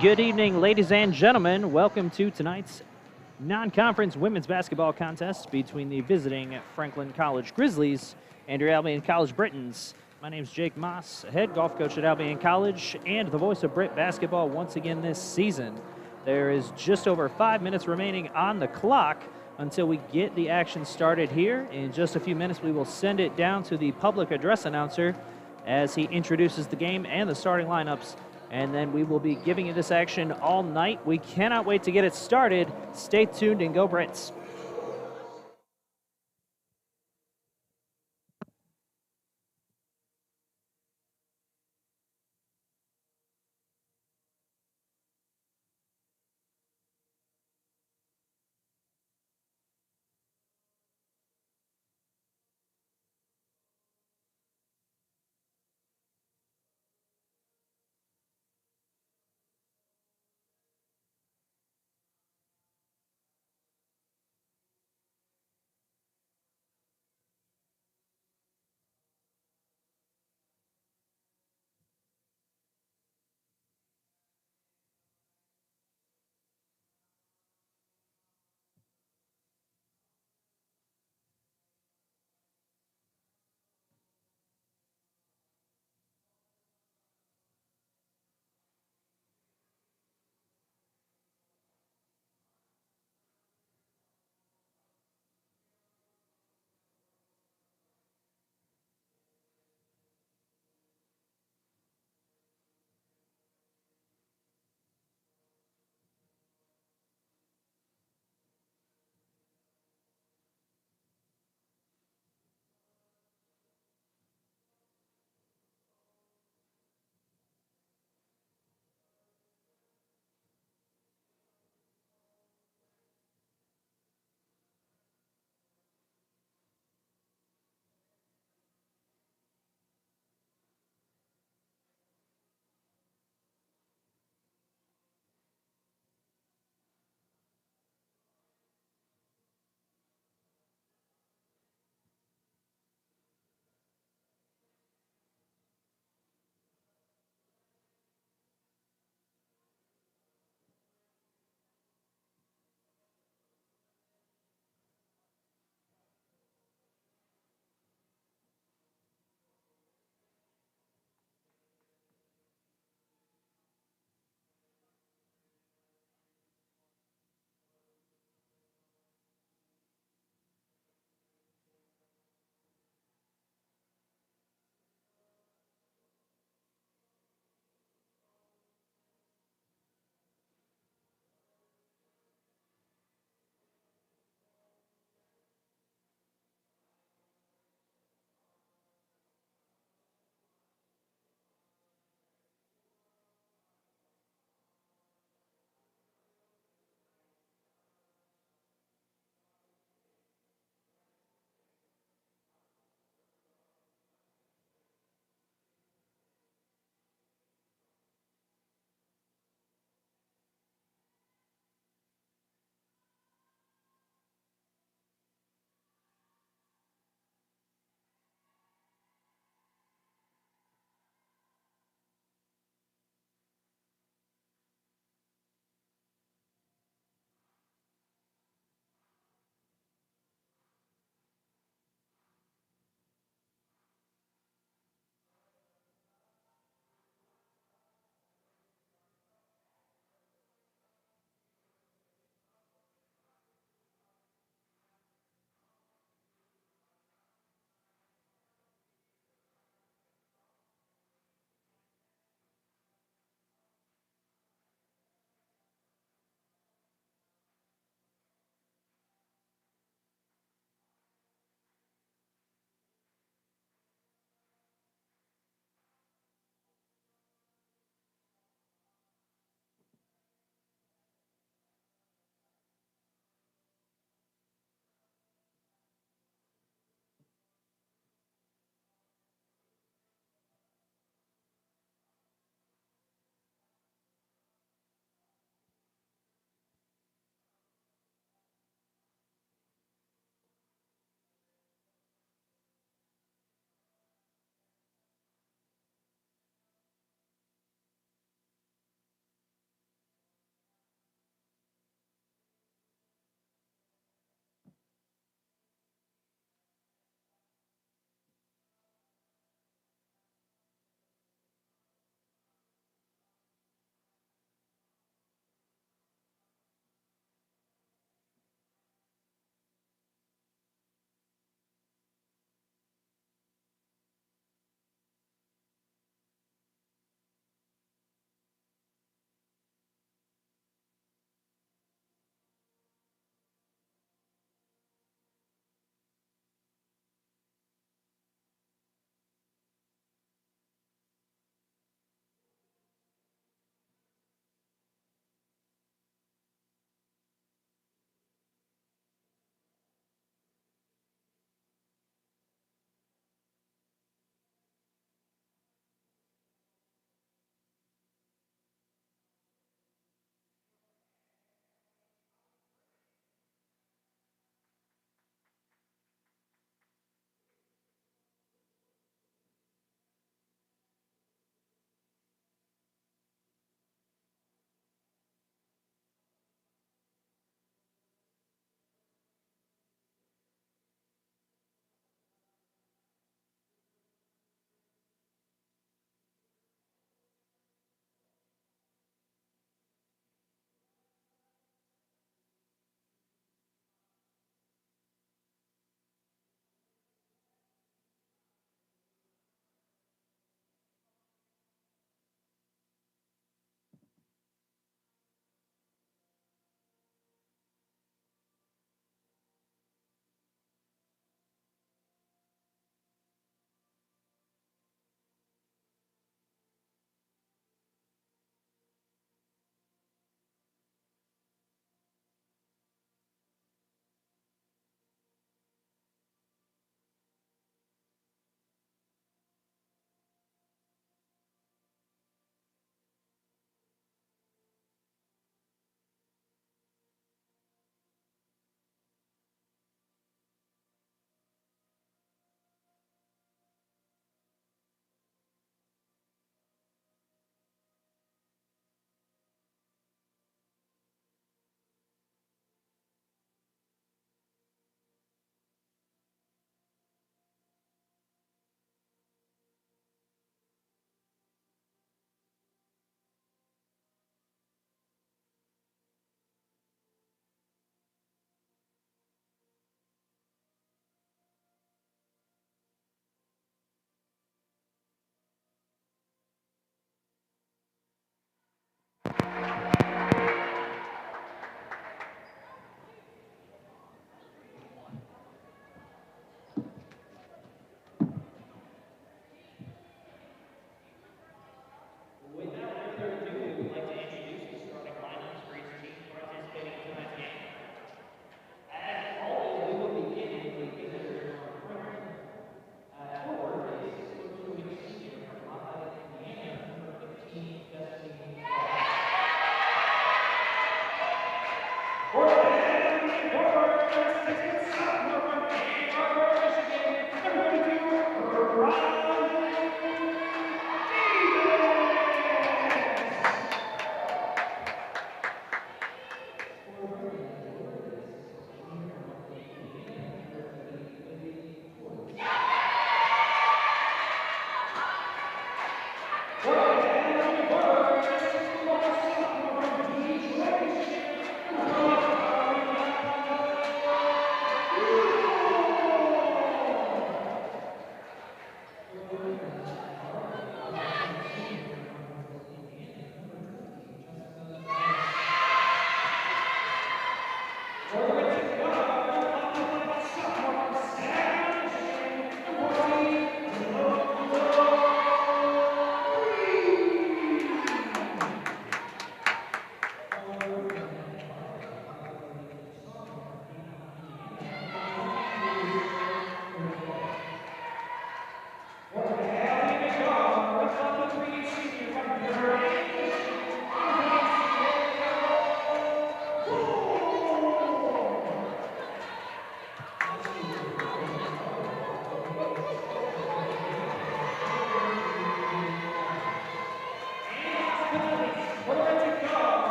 Good evening, ladies and gentlemen. Welcome to tonight's non-conference women's basketball contest between the visiting Franklin College Grizzlies and your Albion College Britons. My name is Jake Moss, head golf coach at Albion College and the voice of Brit basketball once again this season. There is just over 5 minutes remaining on the clock until we get the action started here. In just a few minutes, we will send it down to the public address announcer as he introduces the game and the starting lineups. And then we will be giving you this action all night. We cannot wait to get it started. Stay tuned and go Brits.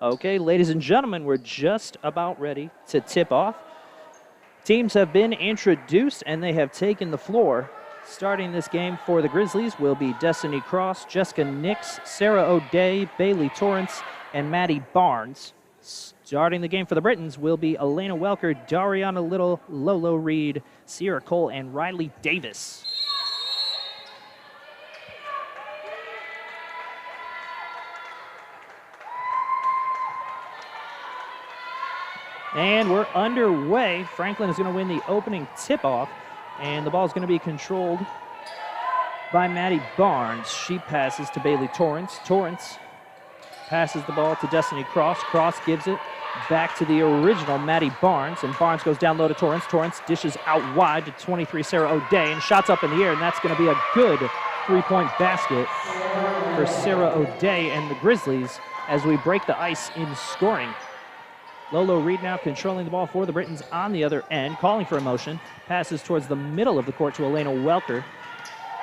Okay, ladies and gentlemen, we're just about ready to tip off. Teams have been introduced and they have taken the floor. Starting this game for the Grizzlies will be Destiny Cross, Jessica Nix, Sarah O'Day, Bailey Torrance, and Maddie Barnes. Starting the game for the Britons will be Elena Welker, Dariana Little, Lolo Reed, Sierra Cole, and Riley Davis. And we're underway. Franklin is going to win the opening tip-off, and the ball is going to be controlled by Maddie Barnes. She passes to Bailey Torrance. Torrance passes the ball to Destiny Cross. Cross gives it back to the original Maddie Barnes, and Barnes goes down low to Torrance. Torrance dishes out wide to 23 Sarah O'Day, and shots up in the air, and that's going to be a good three-point basket for Sarah O'Day and the Grizzlies as we break the ice in scoring. Lolo Reed now controlling the ball for the Britons on the other end, calling for a motion. Passes towards the middle of the court to Elena Welker.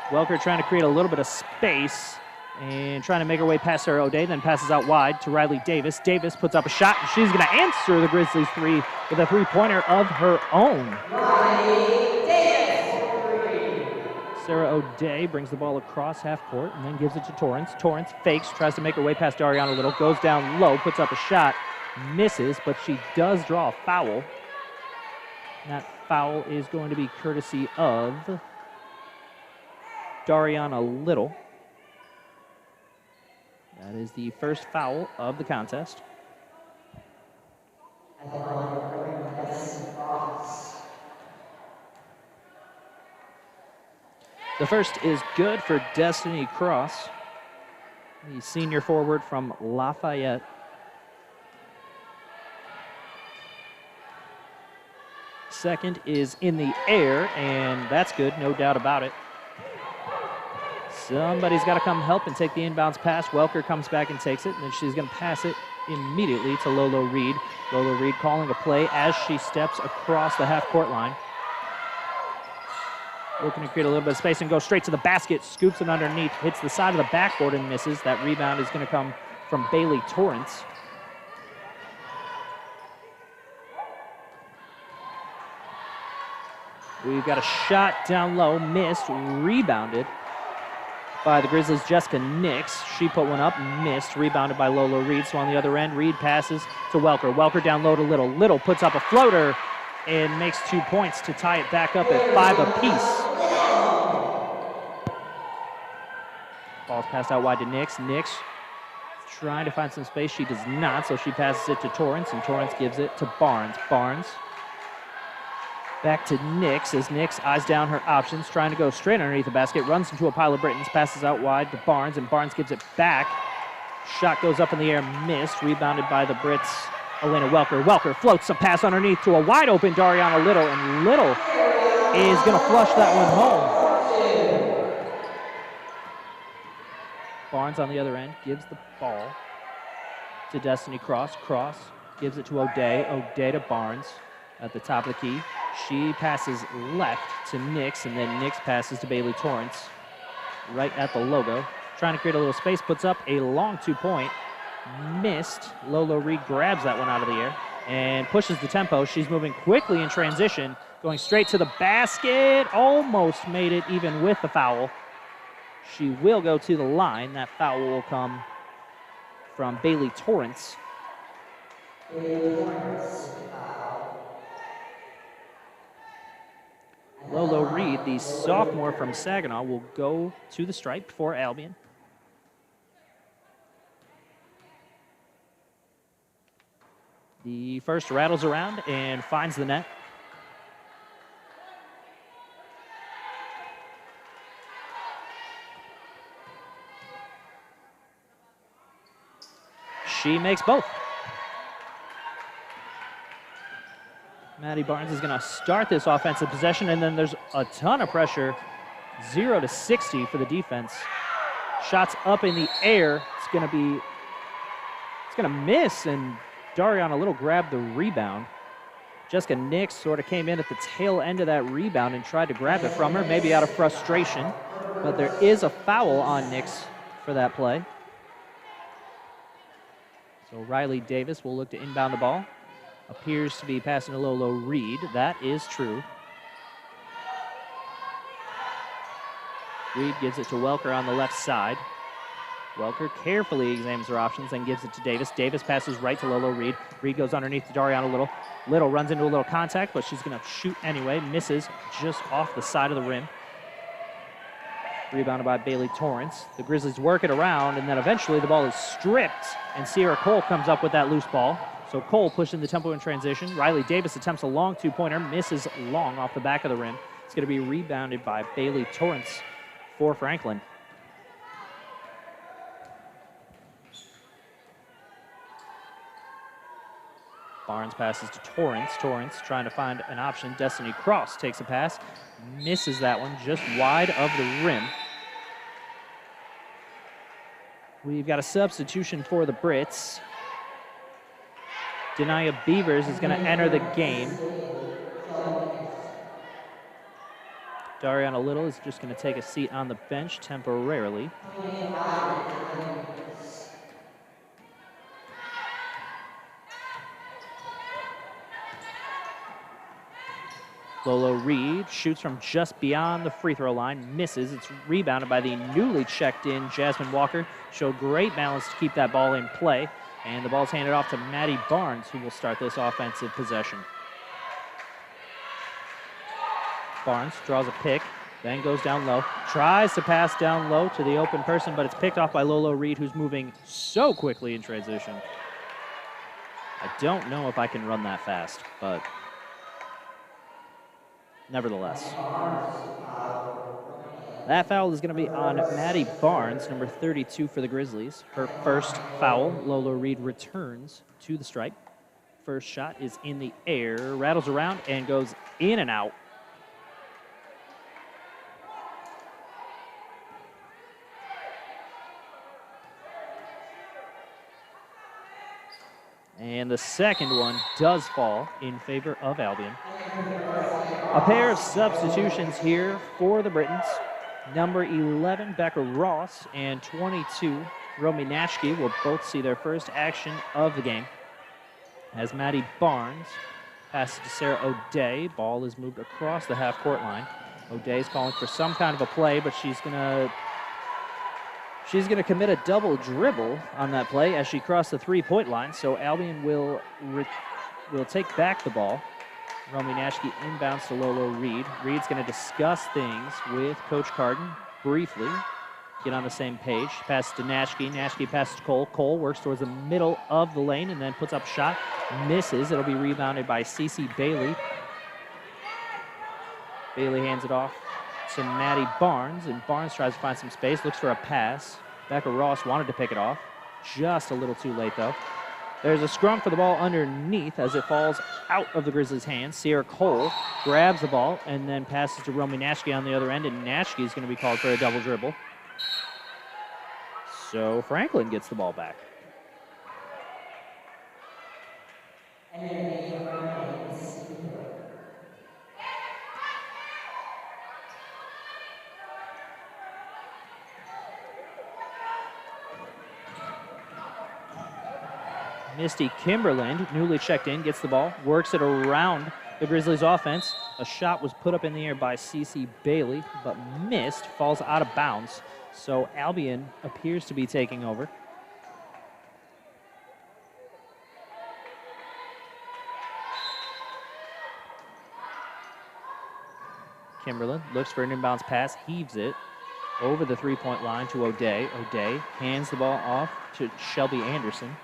Welker trying to create a little bit of space and trying to make her way past Sarah O'Day, then passes out wide to Riley Davis. Davis puts up a shot, and she's going to answer the Grizzlies three with a three-pointer of her own. Riley Davis. Sarah O'Day brings the ball across half court and then gives it to Torrance. Torrance fakes, tries to make her way past Dariana Little, goes down low, puts up a shot. Misses, but she does draw a foul. That foul is going to be courtesy of Dariana Little. That is the first foul of the contest. The first is good for Destiny Cross, the senior forward from Lafayette. Second is in the air, and that's good, no doubt about it. Somebody's got to come help and take the inbounds pass. Welker comes back and takes it, and then she's going to pass it immediately to Lolo Reed. Lolo Reed calling a play as she steps across the half-court line. Looking to create a little bit of space and go straight to the basket. Scoops it underneath, hits the side of the backboard and misses. That rebound is going to come from Bailey Torrance. We've got a shot down low, missed, rebounded by the Grizzlies' Jessica Nix. She put one up, missed, rebounded by Lolo Reed. So on the other end, Reed passes to Welker. Welker down low to Little. Little puts up a floater and makes 2 points to tie it back up at 5 apiece. Ball's passed out wide to Nix. Nix trying to find some space. She does not, so she passes it to Torrance, and Torrance gives it to Barnes. Barnes back to Nix as Nix eyes down her options, trying to go straight underneath the basket, runs into a pile of Britons, passes out wide to Barnes, and Barnes gives it back. Shot goes up in the air, missed, rebounded by the Brits, Elena Welker. Welker floats a pass underneath to a wide open Dariana Little, and Little is going to flush that one home. Barnes on the other end gives the ball to Destiny Cross. Cross gives it to O'Day. O'Day to Barnes at the top of the key. She passes left to Nix, and then Nix passes to Bailey Torrance right at the logo. Trying to create a little space, puts up a long 2-point. Missed. Lolo Reed grabs that one out of the air and pushes the tempo. She's moving quickly in transition, going straight to the basket. Almost made it even with the foul. She will go to the line. That foul will come from Bailey Torrance. Lolo Reed, the sophomore from Saginaw, will go to the stripe for Albion. The first rattles around and finds the net. She makes both. Maddie Barnes is going to start this offensive possession, and then there's a ton of pressure. 0 to 60 for the defense. Shots up in the air. It's going to miss, and Dariana Little grabbed the rebound. Jessica Nix sort of came in at the tail end of that rebound and tried to grab it from her, maybe out of frustration. But there is a foul on Nix for that play. So Riley Davis will look to inbound the ball. Appears to be passing to Lolo Reed. That is true. Reed gives it to Welker on the left side. Welker carefully examines her options and gives it to Davis. Davis passes right to Lolo Reed. Reed goes underneath to Dariana Little. Little runs into a little contact, but she's going to shoot anyway. Misses just off the side of the rim. Rebounded by Bailey Torrance. The Grizzlies work it around, and then eventually the ball is stripped, and Sierra Cole comes up with that loose ball. So Cole pushing the tempo in transition. Riley Davis attempts a long two-pointer, misses long off the back of the rim. It's going to be rebounded by Bailey Torrance for Franklin. Barnes passes to Torrance. Torrance trying to find an option. Destiny Cross takes a pass. Misses that one just wide of the rim. We've got a substitution for the Brits. Denia Beavers is going to enter the game. Dariana Little is just going to take a seat on the bench temporarily. Lolo Reed shoots from just beyond the free throw line, misses. It's rebounded by the newly checked in Jasmine Walker. Showed great balance to keep that ball in play. And the ball's handed off to Maddie Barnes, who will start this offensive possession. Barnes draws a pick, then goes down low. Tries to pass down low to the open person, but it's picked off by Lolo Reed, who's moving so quickly in transition. I don't know if I can run that fast, but nevertheless. That foul is going to be on Maddie Barnes, number 32 for the Grizzlies. Her first foul. Lolo Reed returns to the stripe. First shot is in the air, rattles around, and goes in and out. And the second one does fall in favor of Albion. A pair of substitutions here for the Britons. Number 11, Becca Ross, and 22, Romy Nashke will both see their first action of the game. As Maddie Barnes passes to Sarah O'Day, ball is moved across the half-court line. O'Day's calling for some kind of a play, but she's gonna commit a double dribble on that play as she crossed the three-point line. So Albion will take back the ball. Romy Nashke inbounds to Lolo Reed. Reed's going to discuss things with Coach Carden briefly, get on the same page. Passes to Nashke. Nashke passes to Cole. Cole works towards the middle of the lane and then puts up a shot. Misses. It'll be rebounded by Cece Bailey. Bailey hands it off to Maddie Barnes, and Barnes tries to find some space, looks for a pass. Becca Ross wanted to pick it off. Just a little too late, though. There's a scrum for the ball underneath as it falls out of the Grizzlies' hands. Sierra Cole grabs the ball and then passes to Romy Nashke on the other end, and Nashke is going to be called for a double dribble. So Franklin gets the ball back. Misty Kimberland, newly checked in, gets the ball, works it around the Grizzlies' offense. A shot was put up in the air by Cece Bailey, but missed, falls out of bounds. So Albion appears to be taking over. Kimberland looks for an inbounds pass, heaves it over the three-point line to O'Day. O'Day hands the ball off to Shelby Anderson.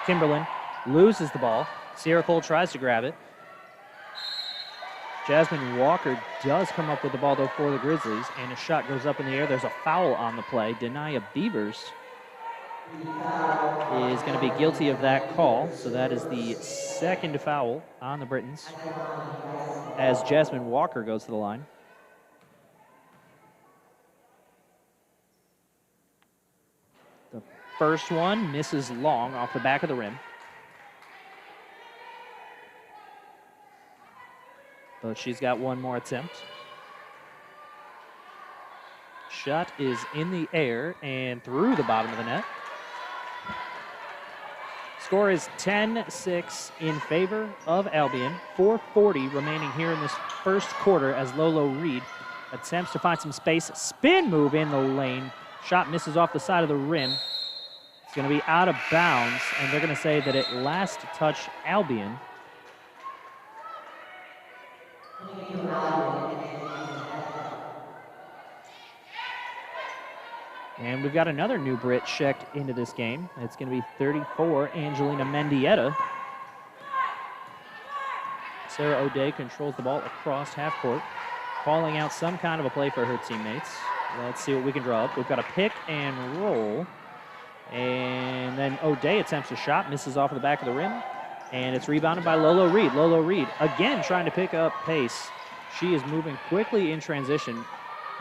Kimberland loses the ball. Sierra Cole tries to grab it. Jasmine Walker does come up with the ball, though, for the Grizzlies, and a shot goes up in the air. There's a foul on the play. Denia Beavers is going to be guilty of that call, so that is the second foul on the Britons as Jasmine Walker goes to the line. The first one misses long off the back of the rim. But she's got one more attempt. Shot is in the air and through the bottom of the net. Score is 10-6 in favor of Albion. 4:40 remaining here in this first quarter as Lolo Reed attempts to find some space. Spin move in the lane. Shot misses off the side of the rim. It's going to be out of bounds, and they're going to say that it last touched Albion. And we've got another new Brit checked into this game. It's going to be 34, Angelina Mendieta. Sarah O'Day controls the ball across half court, calling out some kind of a play for her teammates. Let's see what we can draw up. We've got a pick and roll. And then O'Day attempts a shot, misses off of the back of the rim. And it's rebounded by Lolo Reed. Lolo Reed, again, trying to pick up pace. She is moving quickly in transition.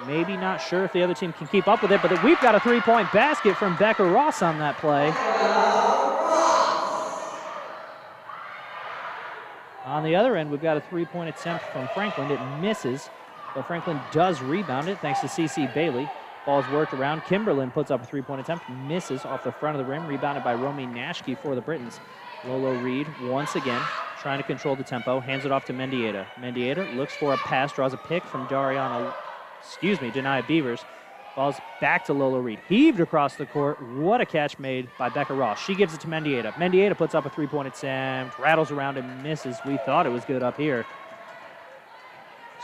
Maybe not sure if the other team can keep up with it, but we've got a three-point basket from Becca Ross on that play. On the other end, we've got a three-point attempt from Franklin. It misses, but Franklin does rebound it thanks to CeCe Bailey. Ball's worked around. Kimberlin puts up a three-point attempt, misses off the front of the rim, rebounded by Romy Nashke for the Britons. Lolo Reed once again trying to control the tempo, hands it off to Mendieta. Mendieta looks for a pass, draws a pick from Denia Beavers. Ball's back to Lolo Reed. Heaved across the court. What a catch made by Becca Ross. She gives it to Mendieta. Mendieta puts up a three-point attempt, rattles around and misses. We thought it was good up here.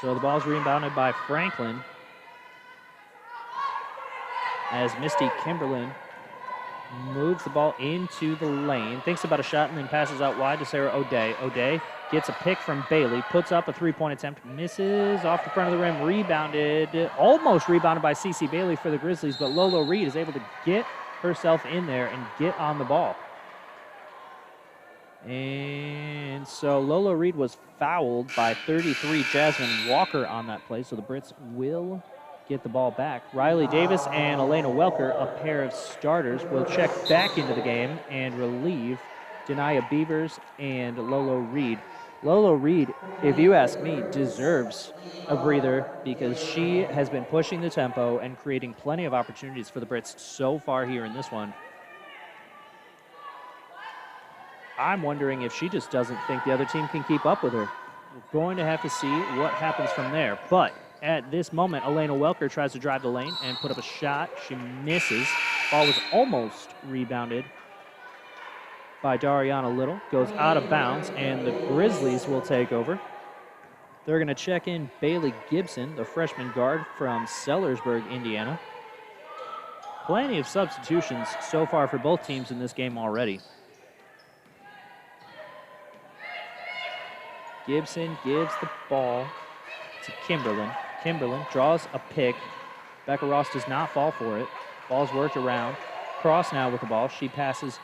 So the ball's rebounded by Franklin as Misty Kimberlin moves the ball into the lane, thinks about a shot, and then passes out wide to Sarah O'Day. O'Day gets a pick from Bailey, puts up a three-point attempt, misses off the front of the rim, almost rebounded by CeCe Bailey for the Grizzlies, but Lolo Reed is able to get herself in there and get on the ball. And so Lolo Reed was fouled by 33 Jasmine Walker on that play, so the Brits will get the ball back. Riley Davis and Elena Welker, a pair of starters, will check back into the game and relieve Denia Beavers and Lolo Reed. Lolo Reed, if you ask me, deserves a breather because she has been pushing the tempo and creating plenty of opportunities for the Brits so far here in this one. I'm wondering if she just doesn't think the other team can keep up with her. We're going to have to see what happens from there. But at this moment, Elena Welker tries to drive the lane and put up a shot. She misses. Ball was almost rebounded by Dariana Little. Goes out of bounds, and the Grizzlies will take over. They're going to check in Bailey Gibson, the freshman guard from Sellersburg, Indiana. Plenty of substitutions so far for both teams in this game already. Gibson gives the ball to Kimberlin. Kimberlin draws a pick. Becca Ross does not fall for it. Ball's worked around. Cross now with the ball. She passes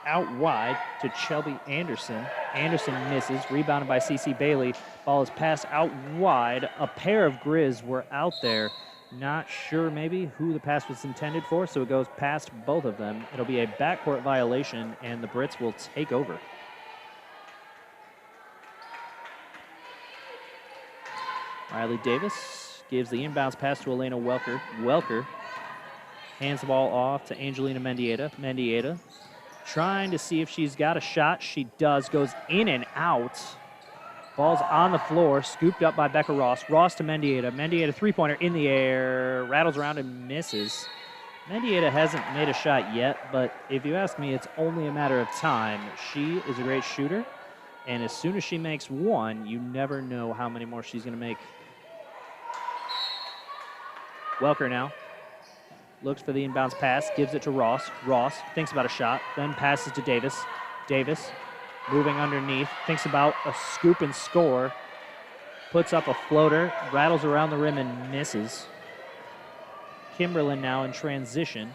out wide to Shelby Anderson. Anderson misses, rebounded by CeCe Bailey. Ball is passed out wide. A pair of Grizz were out there. Not sure maybe who the pass was intended for, so it goes past both of them. It'll be a backcourt violation, and the Brits will take over. Riley Davis gives the inbounds pass to Elena Welker. Welker hands the ball off to Angelina Mendieta. Mendieta trying to see if she's got a shot. She does. Goes in and out. Ball's on the floor, scooped up by Becca Ross. Ross to Mendieta. Mendieta three-pointer in the air. Rattles around and misses. Mendieta hasn't made a shot yet, but if you ask me, it's only a matter of time. She is a great shooter, and as soon as she makes one, you never know how many more she's going to make. Welker now looks for the inbounds pass, gives it to Ross. Ross thinks about a shot, then passes to Davis. Davis moving underneath, thinks about a scoop and score, puts up a floater, rattles around the rim and misses. Kimberlin now in transition.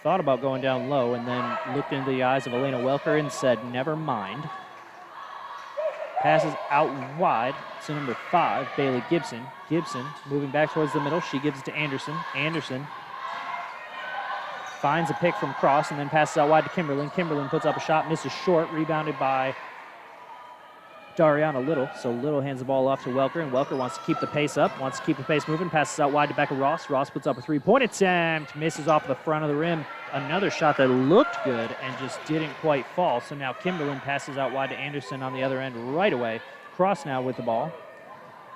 Thought about going down low and then looked into the eyes of Elena Welker and said, never mind. Passes out wide to number 5, Bailey Gibson. Gibson moving back towards the middle. She gives it to Anderson. Anderson finds a pick from Cross and then passes out wide to Kimberlin. Kimberlin puts up a shot, misses short, rebounded by Dariana Little. So Little hands the ball off to Welker, and Welker wants to keep the pace up, wants to keep the pace moving, passes out wide to Becca Ross. Ross puts up a three-point attempt, misses off the front of the rim. another shot that looked good and just didn't quite fall. So now Kimberlin passes out wide to Anderson on the other end right away. Cross now with the ball.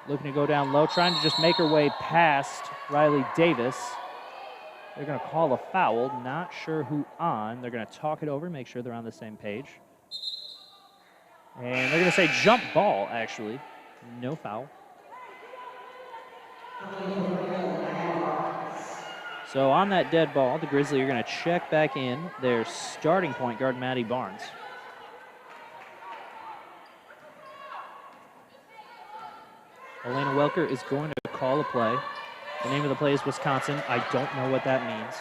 Looking to go down low, trying to just make her way past Riley Davis. They're going to call a foul. Not sure who on. They're going to talk it over, make sure they're on the same page. And they're going to say jump ball, actually. No foul. So on that dead ball, the Grizzlies are going to check back in their starting point guard, Maddie Barnes. Elena Welker is going to call a play. The name of the play is Wisconsin. I don't know what that means.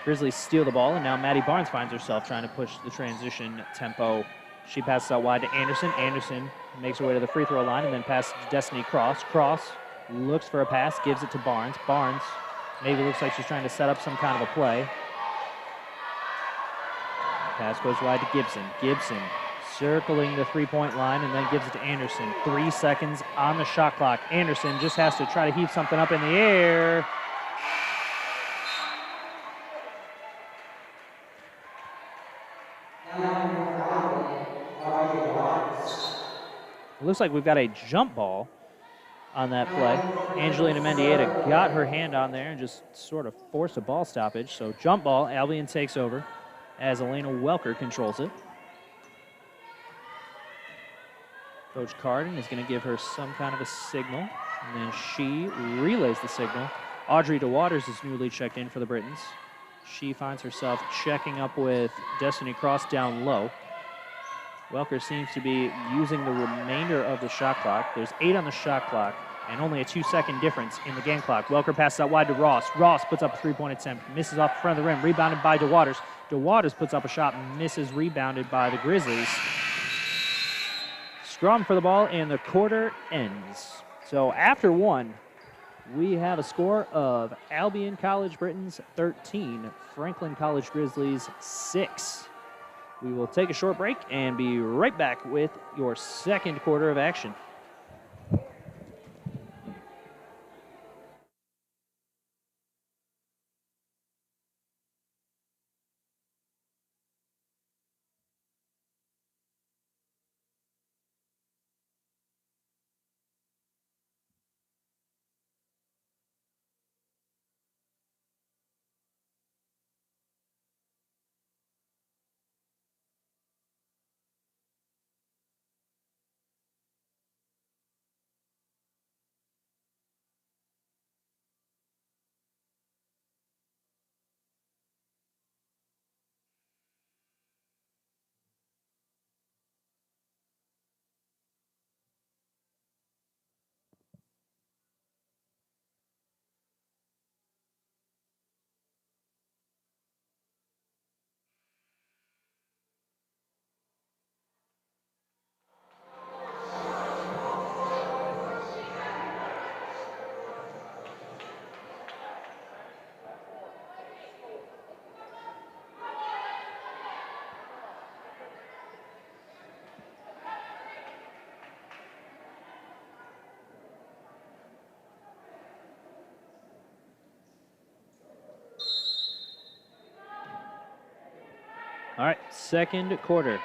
Grizzlies steal the ball, and now Maddie Barnes finds herself trying to push the transition tempo. She passes out wide to Anderson. Anderson makes her way to the free throw line and then passes to Destiny Cross. Cross looks for a pass, gives it to Barnes. Barnes maybe looks like she's trying to set up some kind of a play. Pass goes wide to Gibson. Gibson circling the three-point line and then gives it to Anderson. 3 seconds on the shot clock. Anderson just has to try to heave something up in the air. It looks like we've got a jump ball on that play. Angelina Mendieta got her hand on there and just sort of forced a ball stoppage. So jump ball, Albion takes over as Elena Welker controls it. Coach Carden is going to give her some kind of a signal, and then she relays the signal. Audrey DeWaters is newly checked in for the Britons. She finds herself checking up with Destiny Cross down low. Welker seems to be using the remainder of the shot clock. There's 8 on the shot clock and only a 2-second difference in the game clock. Welker passes out wide to Ross. Ross puts up a three-point attempt, misses off the front of the rim, rebounded by DeWaters. DeWaters puts up a shot, misses, rebounded by the Grizzlies. Scrum for the ball, and the quarter ends. So after one, we have a score of Albion College Britons 13, Franklin College Grizzlies 6. We will take a short break and be right back with your second quarter of action. All right, second quarter.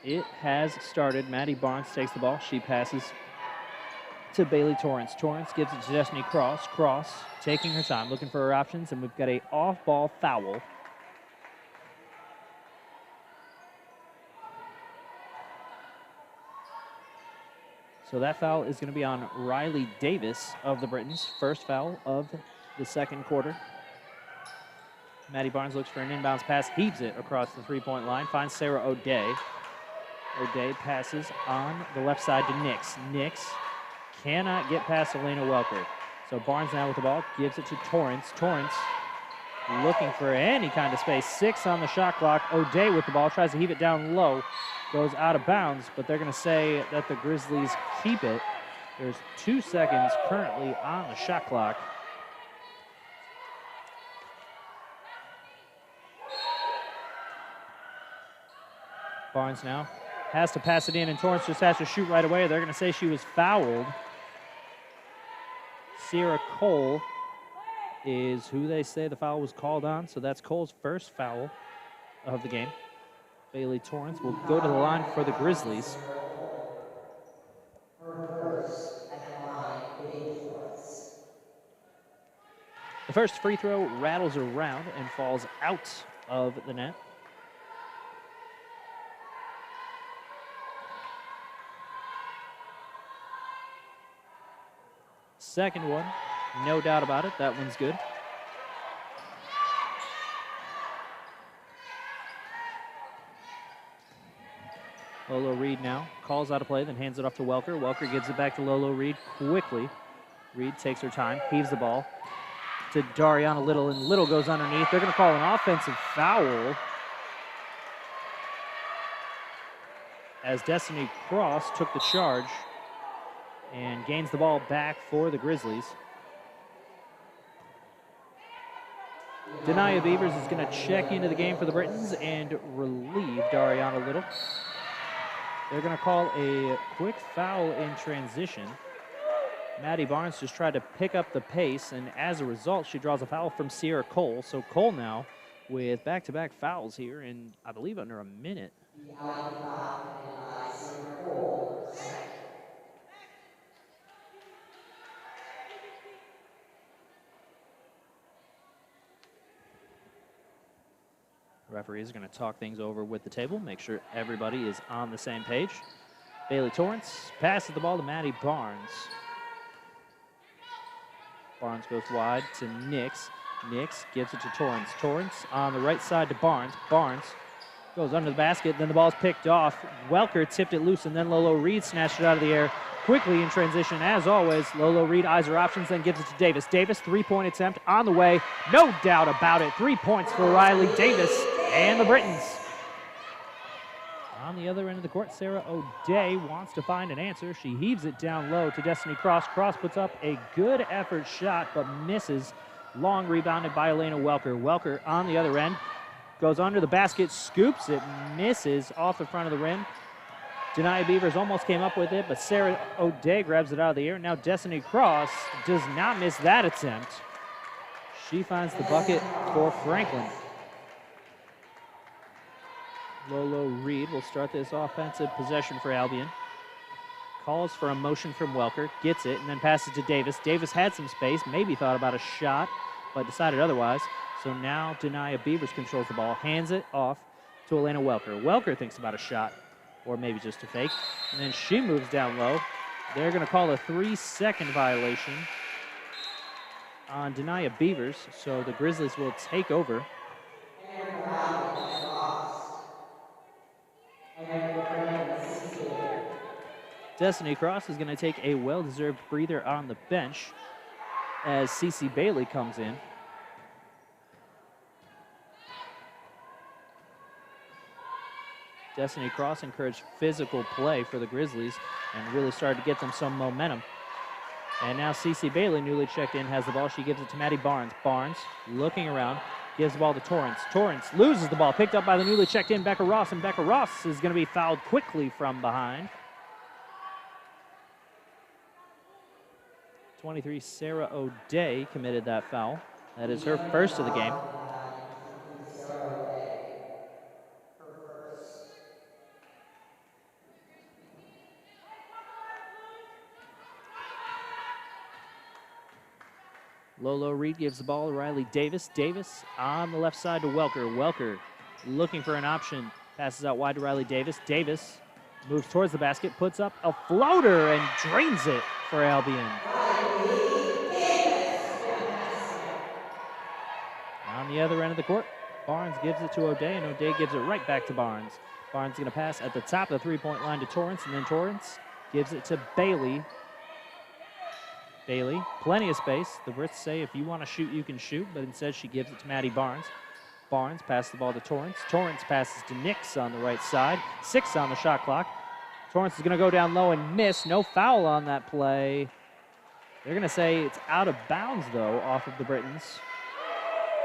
It has started. Maddie Barnes takes the ball. She passes to Bailey Torrance. Torrance gives it to Destiny Cross. Cross taking her time, looking for her options, and we've got a off-ball foul. So that foul is going to be on Riley Davis of the Britons. First foul of the second quarter. Maddie Barnes looks for an inbounds pass, heaves it across the three-point line, finds Sarah O'Day. O'Day passes on the left side to Nix. Nix cannot get past Elena Welker. So Barnes now with the ball, gives it to Torrance. Torrance looking for any kind of space. 6 on the shot clock. O'Day with the ball, tries to heave it down low, goes out of bounds, but they're going to say that the Grizzlies keep it. There's 2 seconds currently on the shot clock. Barnes now has to pass it in, and Torrance just has to shoot right away. They're going to say she was fouled. Sierra Cole is who they say the foul was called on. So that's Cole's first foul of the game. Bailey Torrance will go to the line for the Grizzlies. The first free throw rattles around and falls out of the net. Second one, no doubt about it, that one's good. Lolo Reed now calls out a play, then hands it off to Welker. Welker gives it back to Lolo Reed quickly. Reed takes her time, heaves the ball to Dariana Little, and Little goes underneath. They're going to call an offensive foul as Destiny Cross took the charge and gains the ball back for the Grizzlies. Denia Beavers is going to check into the game for the Britons and relieve Dariana Little. They're going to call a quick foul in transition. Maddie Barnes just tried to pick up the pace, and as a result, she draws a foul from Sierra Cole. So Cole now with back-to-back fouls here in, I believe, under a minute. Referees are going to talk things over with the table, make sure everybody is on the same page. Bailey Torrance passes the ball to Maddie Barnes. Barnes goes wide to Nix. Nix gives it to Torrance. Torrance on the right side to Barnes. Barnes goes under the basket, then the ball's picked off. Welker tipped it loose, and then Lolo Reed snatched it out of the air quickly in transition. As always, Lolo Reed eyes her options, then gives it to Davis. Davis, three-point attempt on the way. No doubt about it. 3 points for Riley Davis and the Britons. On the other end of the court, Sarah O'Day wants to find an answer. She heaves it down low to Destiny Cross. Cross puts up a good effort shot, but misses. Long rebounded by Elena Welker. Welker on the other end goes under the basket, scoops it, misses off the front of the rim. Denia Beavers almost came up with it, but Sarah O'Day grabs it out of the air. Now Destiny Cross does not miss that attempt. She finds the bucket for Franklin. Lolo Reed will start this offensive possession for Albion. Calls for a motion from Welker, gets it, and then passes to Davis. Davis had some space, maybe thought about a shot, but decided otherwise. So now Denia Beavers controls the ball, hands it off to Elena Welker. Welker thinks about a shot, or maybe just a fake, and then she moves down low. They're going to call a 3-second violation on Denia Beavers, so the Grizzlies will take over. Destiny Cross is going to take a well-deserved breather on the bench as Cece Bailey comes in. Destiny Cross encouraged physical play for the Grizzlies and really started to get them some momentum. And now Cece Bailey, newly checked in, has the ball. She gives it to Maddie Barnes. Barnes looking around, gives the ball to Torrance. Torrance loses the ball, picked up by the newly checked in Becca Ross, and Becca Ross is going to be fouled quickly from behind. 23, Sarah O'Day committed that foul. That is her first of the game. Lolo Reed gives the ball to Riley Davis. Davis on the left side to Welker. Welker looking for an option. Passes out wide to Riley Davis. Davis moves towards the basket, puts up a floater, and drains it for Albion. On the other end of the court, Barnes gives it to O'Day, and O'Day gives it right back to Barnes. Barnes is going to pass at the top of the three-point line to Torrance, and then Torrance gives it to Bailey. Bailey, plenty of space. The Brits say if you want to shoot, you can shoot, but instead she gives it to Maddie Barnes. Barnes passes the ball to Torrance. Torrance passes to Nix on the right side. 6 on the shot clock. Torrance is going to go down low and miss. No foul on that play. They're going to say it's out of bounds, though, off of the Britons.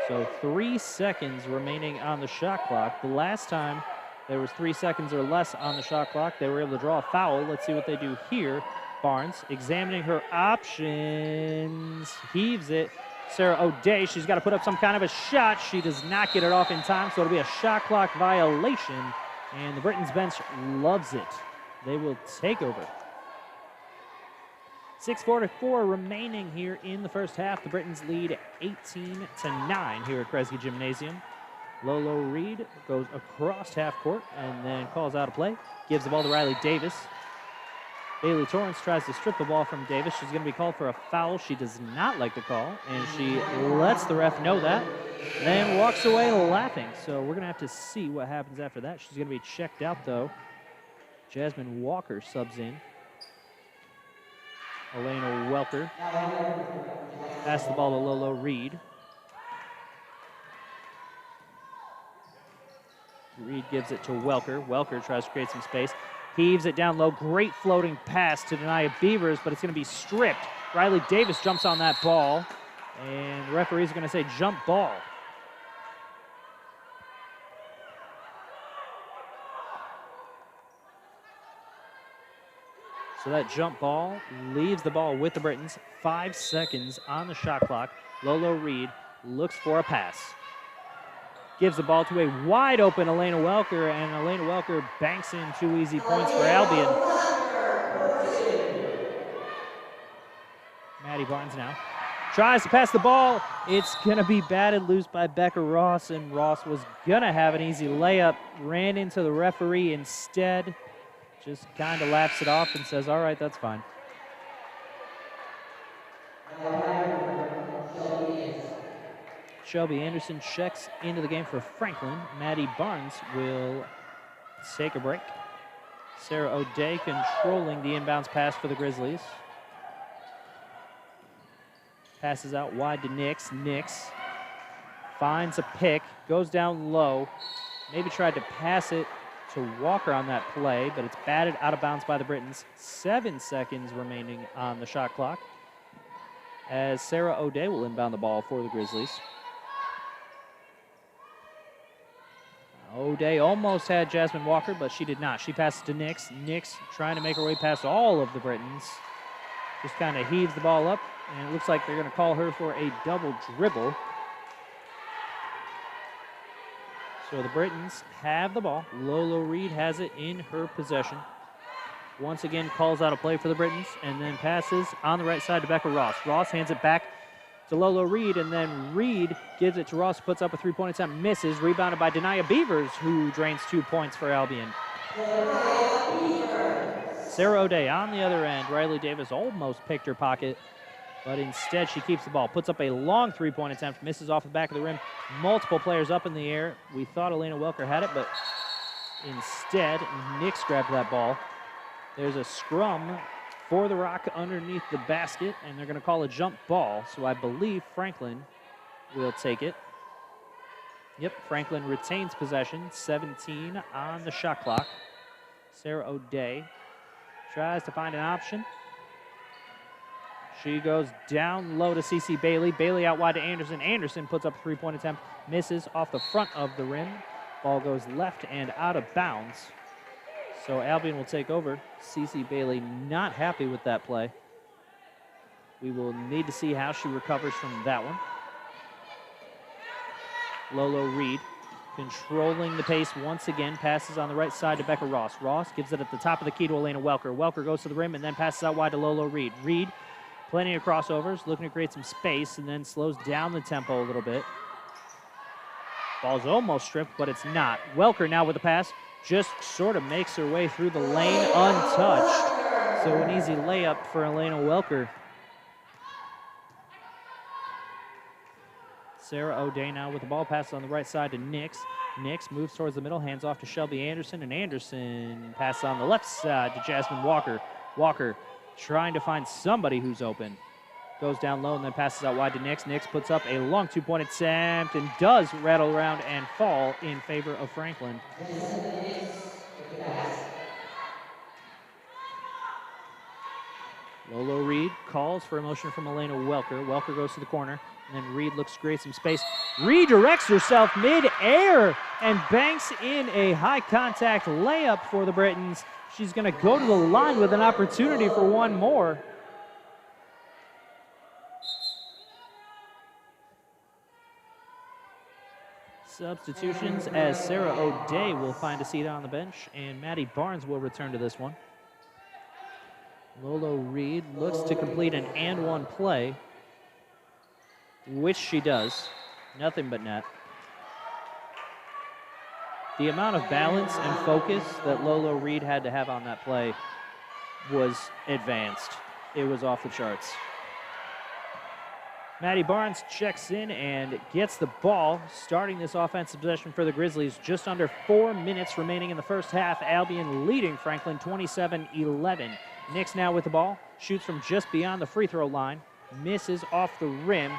So 3 seconds remaining on the shot clock. The last time there was 3 seconds or less on the shot clock, they were able to draw a foul. Let's see what they do here. Barnes examining her options, heaves it Sarah O'Day. She's got to put up some kind of a shot. She does not get it off in time, so it'll be a shot clock violation. And the Britons bench loves it. They will take over. 6:44 remaining here in the first half. The Britons lead 18-9 here at Kresge Gymnasium. Lolo Reed goes across half court and then calls out a play. Gives the ball to Riley Davis. Bailey Torrance tries to strip the ball from Davis. She's going to be called for a foul. She does not like the call, and she lets the ref know that, then walks away laughing. So we're going to have to see what happens after that. She's going to be checked out, though. Jasmine Walker subs in. Elena Welker passes the ball to Lolo Reed. Reed gives it to Welker. Welker tries to create some space. Heaves it down low. Great floating pass to Denia Beavers, but it's going to be stripped. Riley Davis jumps on that ball, and the referees are going to say jump ball. So that jump ball leaves the ball with the Britons. 5 seconds on the shot clock. Lolo Reed looks for a pass. Gives the ball to a wide open Elena Welker, and Elena Welker banks in 2 easy points for Albion. Maddie Barnes now tries to pass the ball. It's going to be batted loose by Becca Ross, and Ross was going to have an easy layup. Ran into the referee instead. Just kind of laughs it off and says, all right, that's fine. Shelby Anderson checks into the game for Franklin. Maddie Barnes will take a break. Sarah O'Day controlling the inbounds pass for the Grizzlies. Passes out wide to Nix. Nix finds a pick, goes down low. Maybe tried to pass it to Walker on that play, but it's batted out of bounds by the Britons. 7 seconds remaining on the shot clock as Sarah O'Day will inbound the ball for the Grizzlies. O'Day almost had Jasmine Walker, but she did not. She passes to Nix. Nix trying to make her way past all of the Britons. Just kind of heaves the ball up, and it looks like they're going to call her for a double dribble. So the Britons have the ball. Lolo Reed has it in her possession. Once again calls out a play for the Britons, and then passes on the right side to Becca Ross. Ross hands it back to Lolo Reed, and then Reed gives it to Ross, puts up a three-point attempt, misses, rebounded by Denia Beavers, who drains 2 points for Albion. Sarah O'Day on the other end. Riley Davis almost picked her pocket, but instead she keeps the ball, puts up a long three-point attempt, misses off the back of the rim. Multiple players up in the air. We thought Elena Welker had it, but instead Nix grabbed that ball. There's a scrum for the Rock underneath the basket, and they're going to call a jump ball. So I believe Franklin will take it. Yep, Franklin retains possession. 17 on the shot clock. Sarah O'Day tries to find an option. She goes down low to CeCe Bailey. Bailey out wide to Anderson. Anderson puts up a three-point attempt, misses off the front of the rim. Ball goes left and out of bounds. So Albion will take over. CeCe Bailey not happy with that play. We will need to see how she recovers from that one. Lolo Reed controlling the pace once again. Passes on the right side to Becca Ross. Ross gives it at the top of the key to Elena Welker. Welker goes to the rim and then passes out wide to Lolo Reed. Reed, plenty of crossovers, looking to create some space and then slows down the tempo a little bit. Ball's almost stripped, but it's not. Welker now with the pass. Just sort of makes her way through the lane untouched. So an easy layup for Elena Welker. Sarah O'Day now with the ball, passes on the right side to Nix. Nix moves towards the middle, hands off to Shelby Anderson, and Anderson passes on the left side to Jasmine Walker. Walker trying to find somebody who's open. Goes down low and then passes out wide to Nix. Nix puts up a long two-point attempt and does rattle around and fall in favor of Franklin. Lolo Reed calls for a motion from Elena Welker. Welker goes to the corner, and then Reed looks to create some space. Redirects herself mid-air and banks in a high-contact layup for the Britons. She's going to go to the line with an opportunity for one more. Substitutions as Sarah O'Day will find a seat on the bench, and Maddie Barnes will return to this one. Lolo Reed looks to complete an and one play, which she does. Nothing but net. The amount of balance and focus that Lolo Reed had to have on that play was advanced. It was off the charts. Maddie Barnes checks in and gets the ball, starting this offensive possession for the Grizzlies. Just under 4 minutes remaining in the first half. Albion leading Franklin 27-11. Nix now with the ball, shoots from just beyond the free throw line, misses off the rim.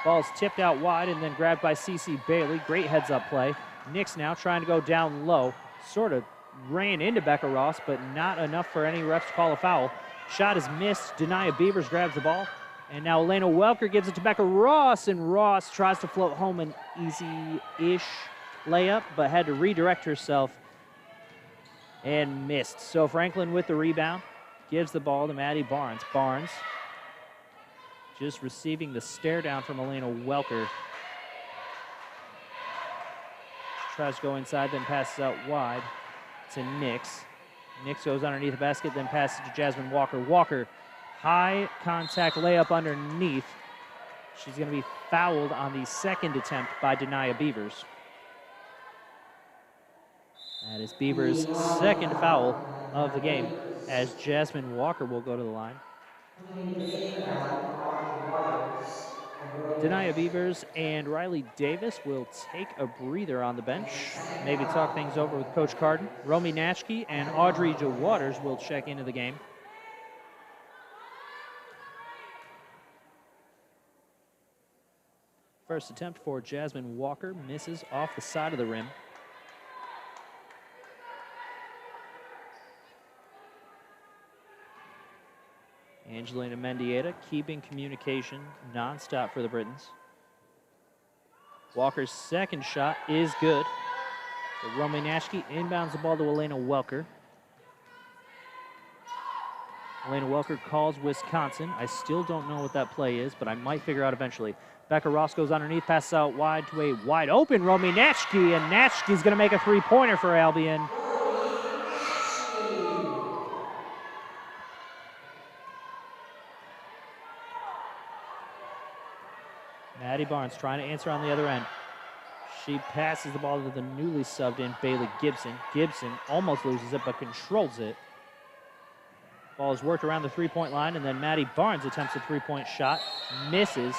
Ball's tipped out wide and then grabbed by CeCe Bailey. Great heads-up play. Nix now trying to go down low. Sort of ran into Becca Ross, but not enough for any refs to call a foul. Shot is missed. Denia Beavers grabs the ball. And now Elena Welker gives it to Becca Ross, and Ross tries to float home an easy-ish layup, but had to redirect herself and missed. So Franklin with the rebound, gives the ball to Maddie Barnes. Barnes just receiving the stare down from Elena Welker. Tries to go inside, then passes out wide to Nix. Nix goes underneath the basket, then passes to Jasmine Walker. Walker, high contact layup underneath. She's going to be fouled on the second attempt by Denia Beavers. That is Beavers' second foul of the game, as Jasmine Walker will go to the line. Denia Beavers and Riley Davis will take a breather on the bench, maybe talk things over with Coach Carden. Romy Natchke and Audrey DeWaters will check into the game. First attempt for Jasmine Walker, misses off the side of the rim. Angelina Mendieta keeping communication nonstop for the Britons. Walker's second shot is good. So Romy Natchke inbounds the ball to Elena Welker. Elena Welker calls Wisconsin. I still don't know what that play is, but I might figure out eventually. Becca Ross goes underneath, passes out wide to a wide open Romy Natchke, and Natchke's going to make a three-pointer for Albion. Maddie Barnes trying to answer on the other end. She passes the ball to the newly subbed in Bailey Gibson. Gibson almost loses it, but controls it. Ball is worked around the three-point line, and then Maddie Barnes attempts a three-point shot, misses.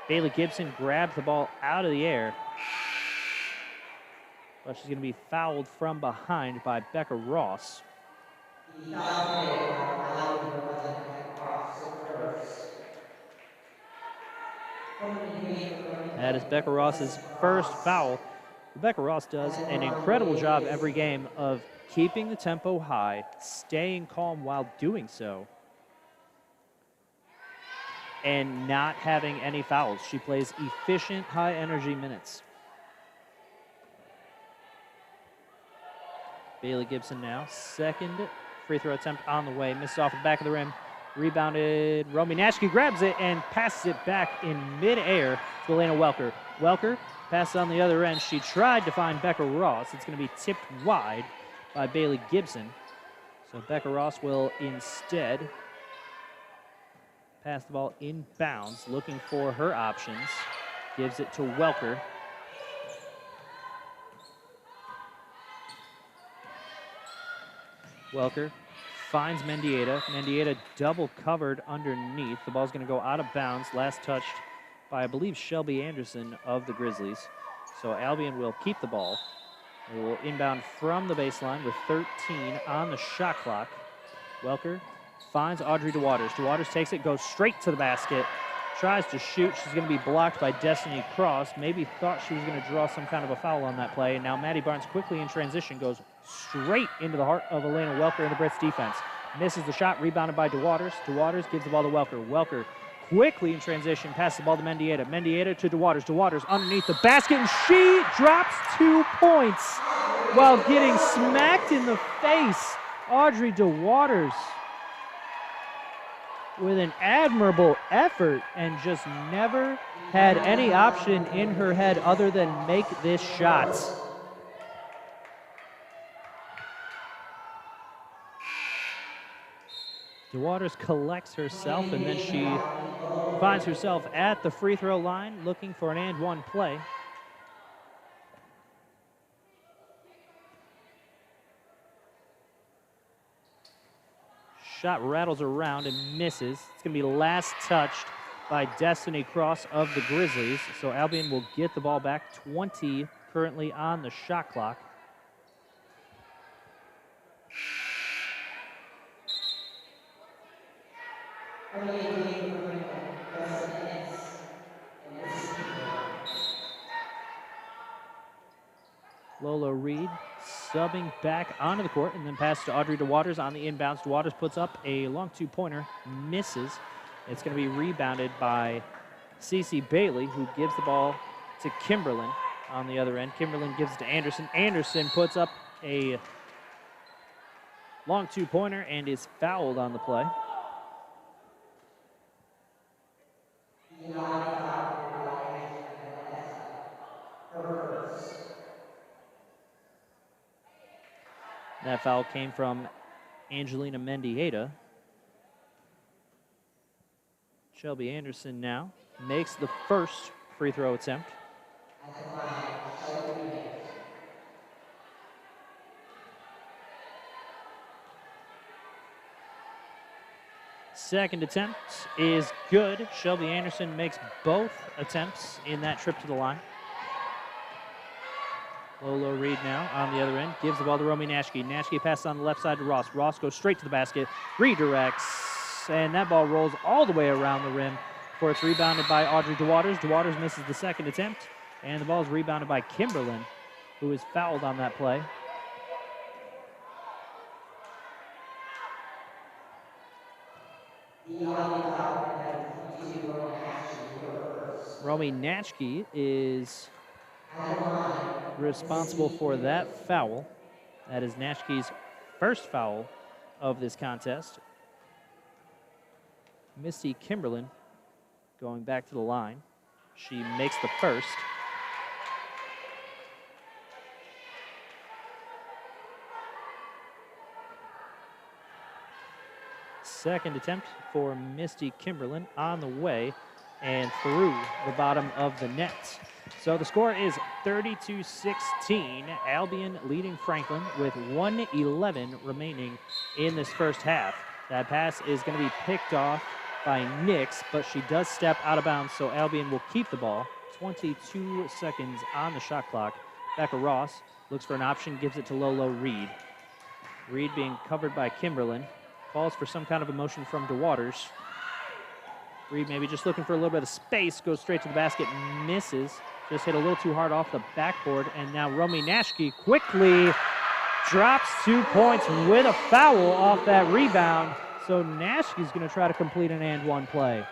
Bailey Gibson grabs the ball out of the air, but she's going to be fouled from behind by Becca Ross. That is Becca Ross's first foul. Becca Ross does an incredible job every game of keeping the tempo high, staying calm while doing so, and not having any fouls. She plays efficient, high-energy minutes. Bailey Gibson now, second free throw attempt on the way. Misses off the back of the rim. Rebounded. Romy Natchke grabs it and passes it back in midair to Elena Welker. Welker passes on the other end. She tried to find Becca Ross. It's going to be tipped wide by Bailey Gibson. So Becca Ross will instead pass the ball inbounds, looking for her options. Gives it to Welker. Welker finds Mendieta. Mendieta double covered underneath. The ball's going to go out of bounds. Last touched by, I believe, Shelby Anderson of the Grizzlies. So Albion will keep the ball. They will inbound from the baseline with 13 on the shot clock. Welker finds Audrey DeWaters. DeWaters takes it, goes straight to the basket. Tries to shoot. She's going to be blocked by Destiny Cross. Maybe thought she was going to draw some kind of a foul on that play. And now Maddie Barnes quickly in transition goes straight into the heart of Elena Welker and the Brits defense. Misses the shot, rebounded by DeWaters. DeWaters gives the ball to Welker. Welker quickly in transition, passes the ball to Mendieta. Mendieta to DeWaters. DeWaters underneath the basket, and she drops 2 points while getting smacked in the face. Audrey DeWaters with an admirable effort and just never had any option in her head other than make this shot. DeWaters collects herself, and then she finds herself at the free throw line looking for an and one play. Shot rattles around and misses. It's going to be last touched by Destiny Cross of the Grizzlies. So Albion will get the ball back. 20 currently on the shot clock. Lola Reed subbing back onto the court and then pass to Audrey DeWaters on the inbounds. DeWaters puts up a long two-pointer, misses. It's going to be rebounded by Cece Bailey, who gives the ball to Kimberlin on the other end. Kimberlin gives it to Anderson. Anderson puts up a long two-pointer and is fouled on the play. That foul came from Angelina Mendieta. Shelby Anderson now makes the first free throw attempt. Second attempt is good. Shelby Anderson makes both attempts in that trip to the line. Lolo Reed now on the other end, gives the ball to Romy Nashke. Nashke passes on the left side to Ross. Ross goes straight to the basket, redirects, and that ball rolls all the way around the rim before it's rebounded by Audrey DeWaters. DeWaters misses the second attempt, and the ball is rebounded by Kimberlin, who is fouled on that play. Romy Nashke is responsible for that foul. That is Nashke's first foul of this contest. Misty Kimberlin going back to the line. She makes the first. Second attempt for Misty Kimberlin on the way and through the bottom of the net. So the score is 32-16. Albion leading Franklin with 1:11 remaining in this first half. That pass is going to be picked off by Nix, but she does step out of bounds, so Albion will keep the ball. 22 seconds on the shot clock. Becca Ross looks for an option, gives it to Lolo Reed. Reed being covered by Kimberlin. Calls for some kind of a motion from DeWaters. Reed maybe just looking for a little bit of space, goes straight to the basket, misses. Just hit a little too hard off the backboard, and now Romy Nashke quickly drops 2 points with a foul off that rebound. So Nashke's going to try to complete an and one play.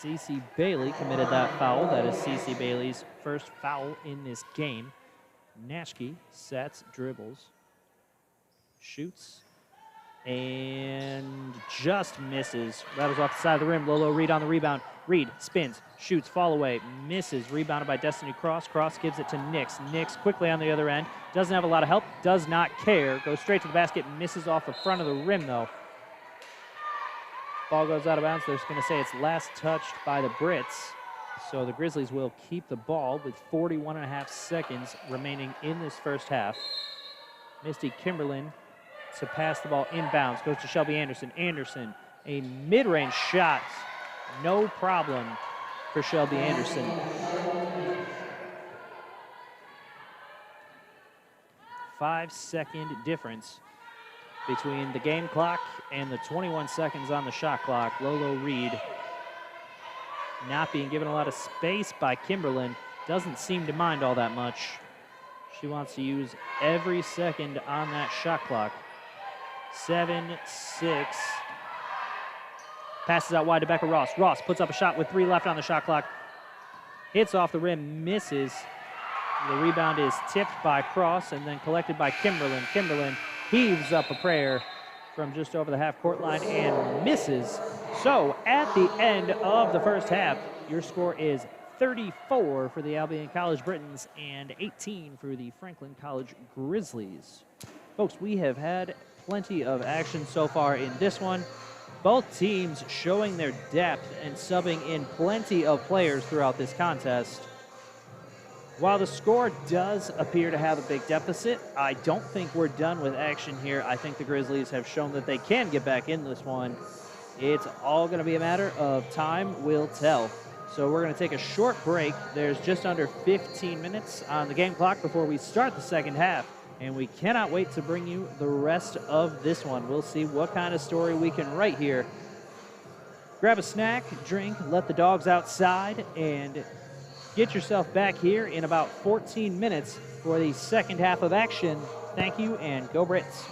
Cece Bailey committed that foul. That is Cece Bailey's first foul in this game. Nashke sets, dribbles, shoots, and just misses. Rattles off the side of the rim. Lolo Reed on the rebound. Reed spins, shoots, fall away, misses. Rebounded by Destiny Cross. Cross gives it to Nix. Nix quickly on the other end. Doesn't have a lot of help. Does not care. Goes straight to the basket. Misses off the front of the rim, though. Ball goes out of bounds. They're going to say it's last touched by the Brits. So the Grizzlies will keep the ball with 41.5 seconds remaining in this first half. Misty Kimberlin to pass the ball inbounds. Goes to Shelby Anderson. Anderson, a mid-range shot. No problem for Shelby Anderson. 5-second difference between the game clock and the 21 seconds on the shot clock. Lolo Reed not being given a lot of space by Kimberlin. Doesn't seem to mind all that much. She wants to use every second on that shot clock. 7-6. Passes out wide to Becca Ross. Ross puts up a shot with 3 left on the shot clock. Hits off the rim, misses. The rebound is tipped by Cross and then collected by Kimberlin. Kimberlin heaves up a prayer from just over the half-court line and misses. So at the end of the first half, your score is 34 for the Albion College Britons and 18 for the Franklin College Grizzlies. Folks, we have had plenty of action so far in this one. Both teams showing their depth and subbing in plenty of players throughout this contest. While the score does appear to have a big deficit, I don't think we're done with action here. I think the Grizzlies have shown that they can get back in this one. It's all going to be a matter of time will tell. So we're going to take a short break. There's just under 15 minutes on the game clock before we start the second half, and we cannot wait to bring you the rest of this one. We'll see what kind of story we can write here. Grab a snack, drink, let the dogs outside, and get yourself back here in about 14 minutes for the second half of action. Thank you, and go Brits.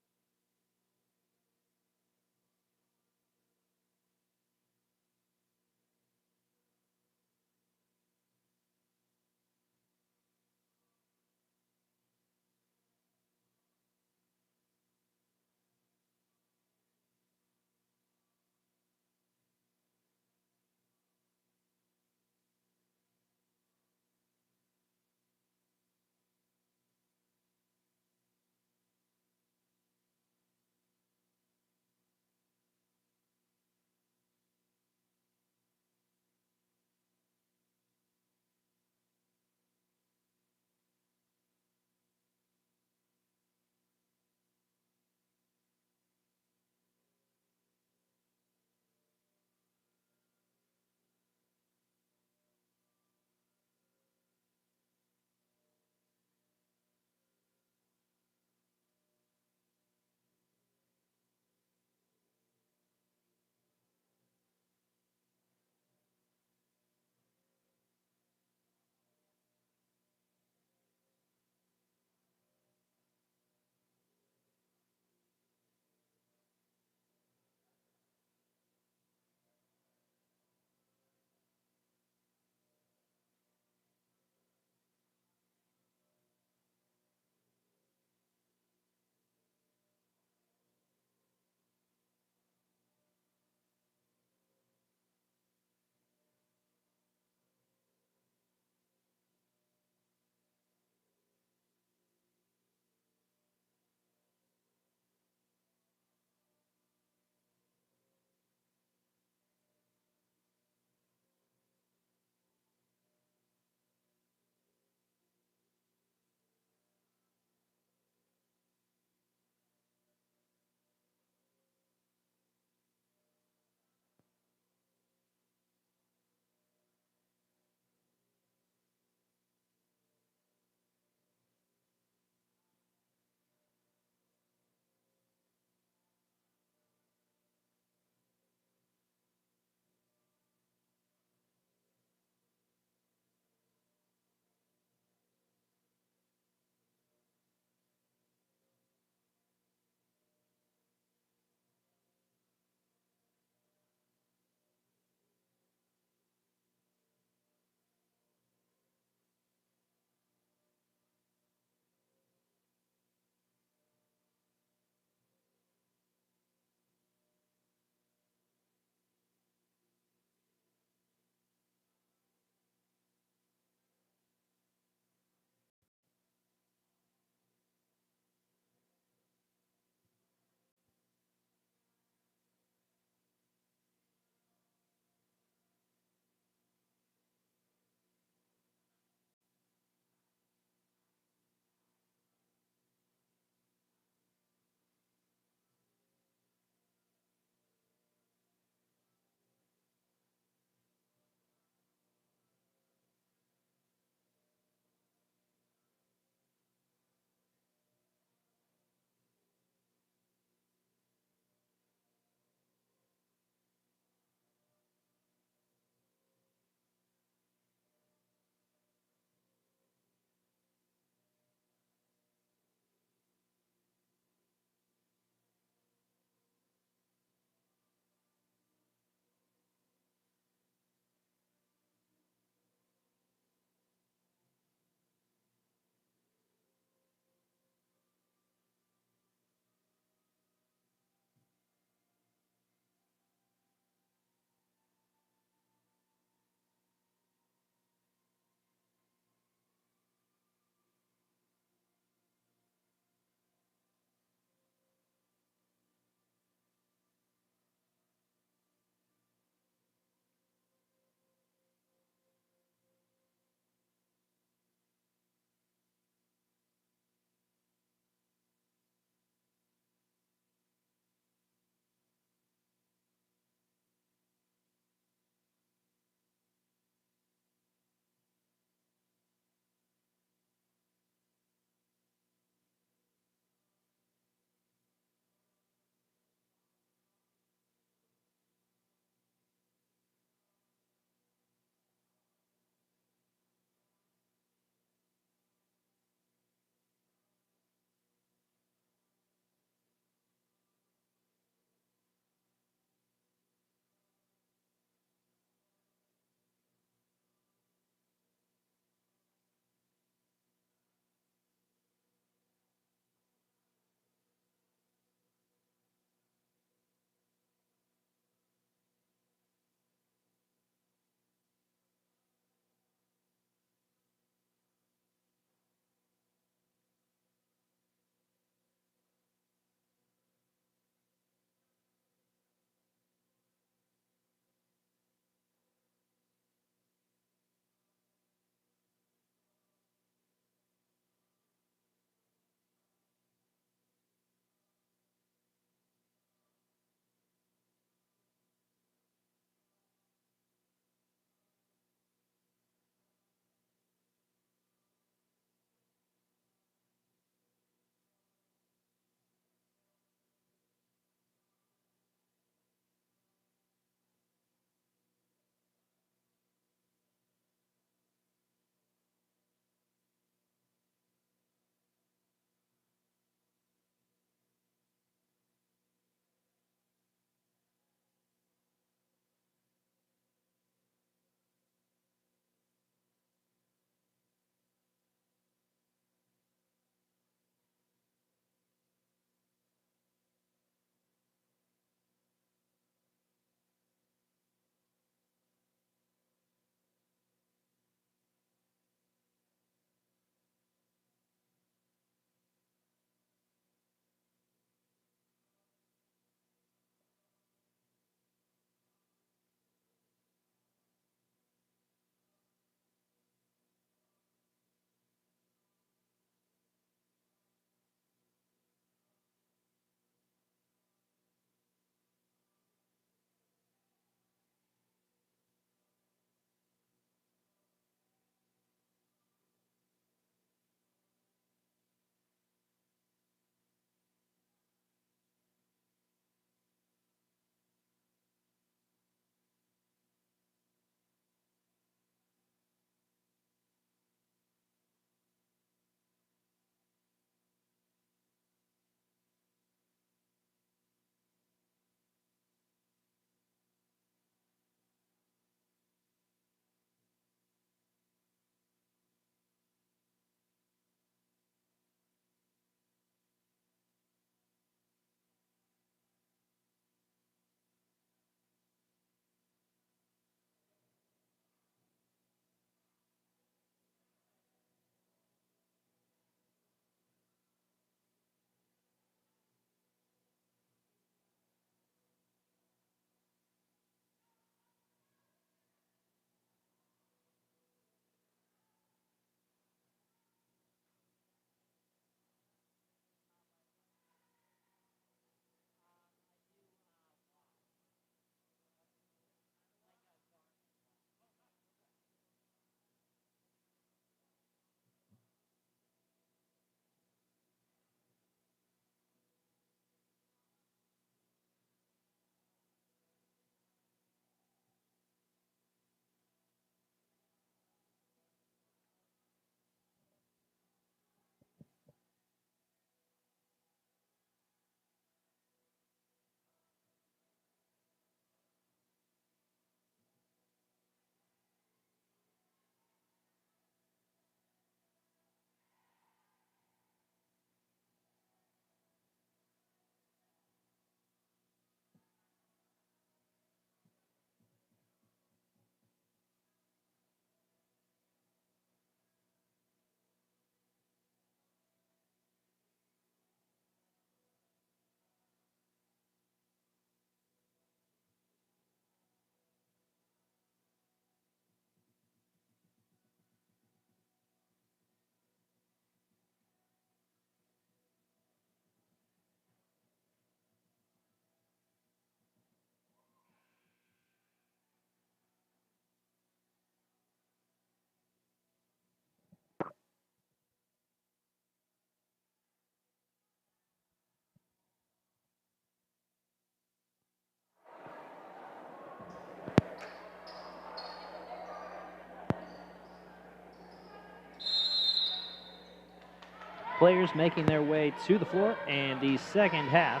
players making their way to the floor, and the second half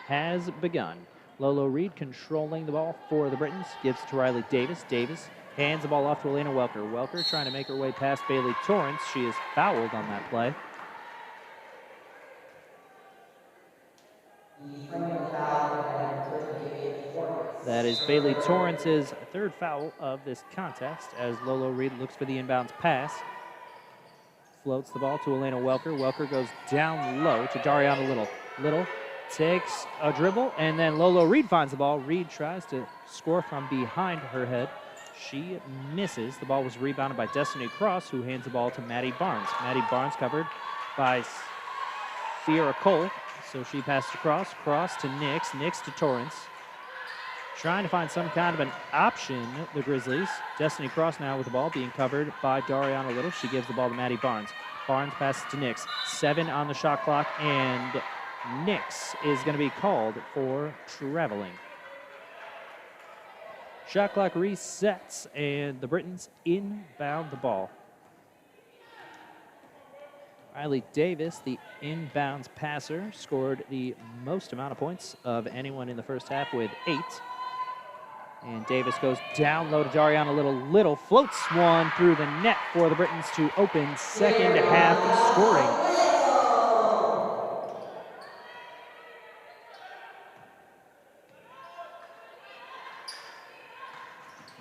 has begun. Lolo Reed controlling the ball for the Britons, gives it to Riley Davis. Davis hands the ball off to Elena Welker. Welker trying to make her way past Bailey Torrance. She is fouled on that play. That is Bailey Torrance's third foul of this contest as Lolo Reed looks for the inbounds pass. Floats the ball to Elena Welker. Welker goes down low to Dariana Little. Little takes a dribble, and then Lolo Reed finds the ball. Reed tries to score from behind her head. She misses. The ball was rebounded by Destiny Cross, who hands the ball to Maddie Barnes. Maddie Barnes covered by Sierra Cole. So she passes across. Cross to Nix. Nix to Torrance. Trying to find some kind of an option, the Grizzlies. Destiny Cross now with the ball being covered by Dariana Little. She gives the ball to Maddie Barnes. Barnes passes to Nix. 7 on the shot clock, and Nix is going to be called for traveling. Shot clock resets, and the Britons inbound the ball. Riley Davis, the inbounds passer, scored the most amount of points of anyone in the first half with 8. And Davis goes down low to Dariana Little. Little floats one through the net for the Britons to open second half scoring.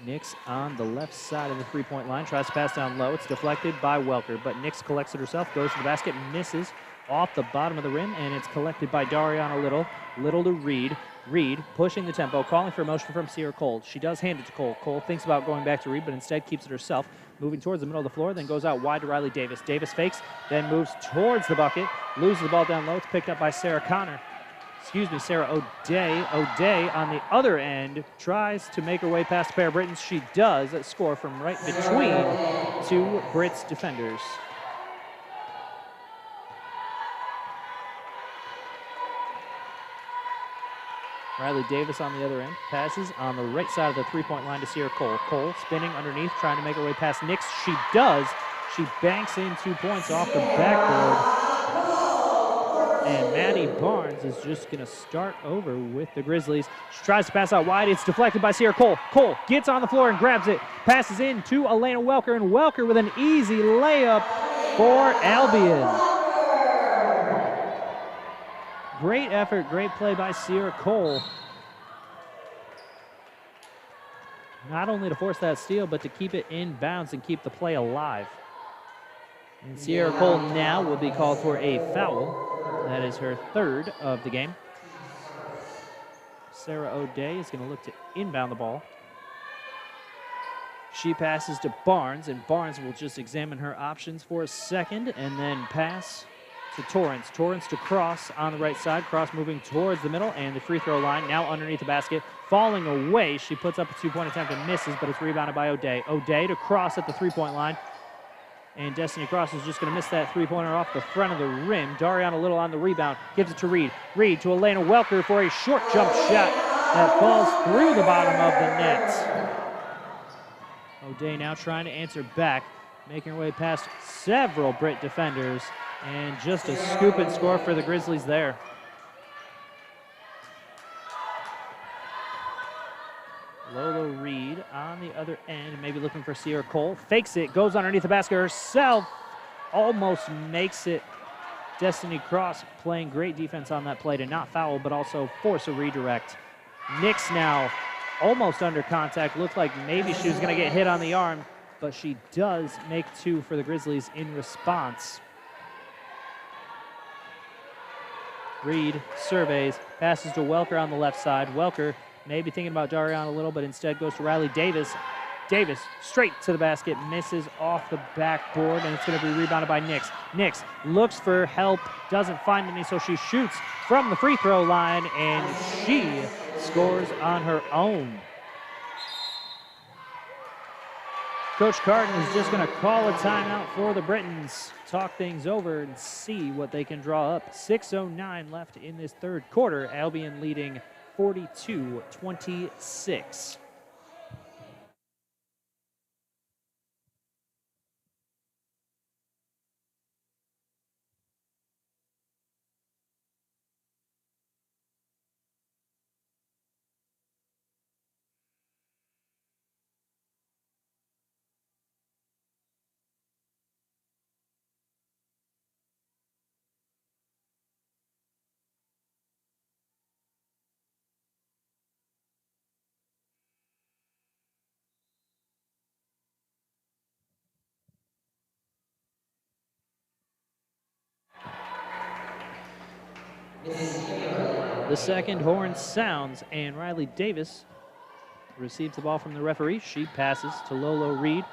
Nix on the left side of the three-point line, tries to pass down low. It's deflected by Welker, but Nix collects it herself, goes to the basket, misses off the bottom of the rim, and it's collected by Dariana Little. Little to Reed. Reed pushing the tempo, calling for motion from Sierra Cole. She does hand it to Cole. Cole thinks about going back to Reed, but instead keeps it herself, moving towards the middle of the floor, then goes out wide to Riley Davis. Davis fakes, then moves towards the bucket, loses the ball down low. It's picked up by Sarah O'Day. O'Day on the other end tries to make her way past a pair of Britons. She does score from right between two Brits defenders. Riley Davis on the other end, passes on the right side of the three-point line to Sierra Cole. Cole spinning underneath, trying to make her way past Nix. She does. She banks in 2 points off the backboard. And Maddie Barnes is just going to start over with the Grizzlies. She tries to pass out wide. It's deflected by Sierra Cole. Cole gets on the floor and grabs it. Passes in to Elena Welker, and Welker with an easy layup for Albion. Great effort, great play by Sierra Cole. Not only to force that steal, but to keep it in bounds and keep the play alive. And Sierra Cole now will be called for a foul. That is her third of the game. Sarah O'Day is going to look to inbound the ball. She passes to Barnes, and Barnes will just examine her options for a second and then pass to Torrance. Torrance to Cross on the right side. Cross moving towards the middle and the free throw line. Now underneath the basket. Falling away. She puts up a two-point attempt and misses, but it's rebounded by O'Day. O'Day to Cross at the three-point line. And Destiny Cross is just going to miss that three-pointer off the front of the rim. Dariana Little on the rebound. Gives it to Reed. Reed to Elena Welker for a short jump shot that falls through the bottom of the net. O'Day now trying to answer back, making her way past several Brit defenders. And just a scoop and score for the Grizzlies there. Lolo Reed on the other end, maybe looking for Sierra Cole. Fakes it, goes underneath the basket herself. Almost makes it. Destiny Cross playing great defense on that play to not foul, but also force a redirect. Nix now almost under contact. Looked like maybe she was going to get hit on the arm, but she does make two for the Grizzlies in response. Reed surveys, passes to Welker on the left side. Welker maybe thinking about Dariana a little, but instead goes to Riley Davis. Davis straight to the basket, misses off the backboard, and it's going to be rebounded by Nix. Nix looks for help, doesn't find any, so she shoots from the free throw line, and she scores on her own. Coach Carden is just going to call a timeout for the Britons, talk things over and see what they can draw up. 6:09 left in this third quarter. Albion leading 42-26. The second horn sounds, and Riley Davis receives the ball from the referee. She passes to Lolo Reed.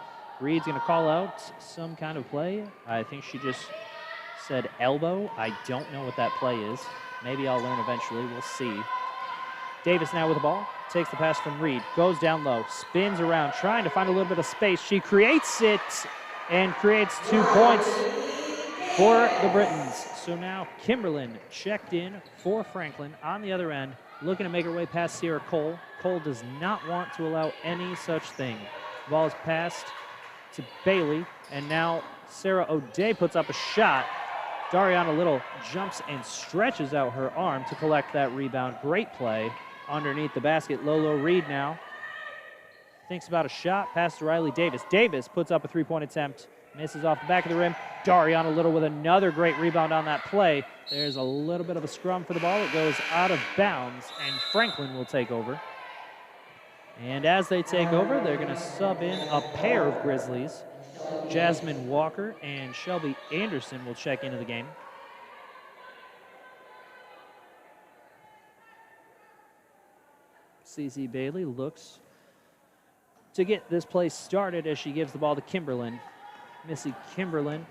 Reed's going to call out some kind of play. I think she just said elbow. I don't know what that play is. Maybe I'll learn eventually. We'll see. Davis now with the ball. Takes the pass from Reed. Goes down low. Spins around, trying to find a little bit of space. She creates it and creates 2 points for the Britons. So now Kimberlin checked in for Franklin on the other end, looking to make her way past Sierra Cole. Cole does not want to allow any such thing. The ball is passed to Bailey, and now Sarah O'Day puts up a shot. Dariana Little jumps and stretches out her arm to collect that rebound. Great play underneath the basket. Lolo Reed now thinks about a shot, pass to Riley Davis. Davis puts up a 3-point attempt, misses off the back of the rim. Dariana Little with another great rebound on that play. There's a little bit of a scrum for the ball. It goes out of bounds, and Franklin will take over. And as they take over, they're going to sub in a pair of Grizzlies. Jasmine Walker and Shelby Anderson will check into the game. CeCe Bailey looks to get this play started as she gives the ball to Kimberlin. Missy Kimberlin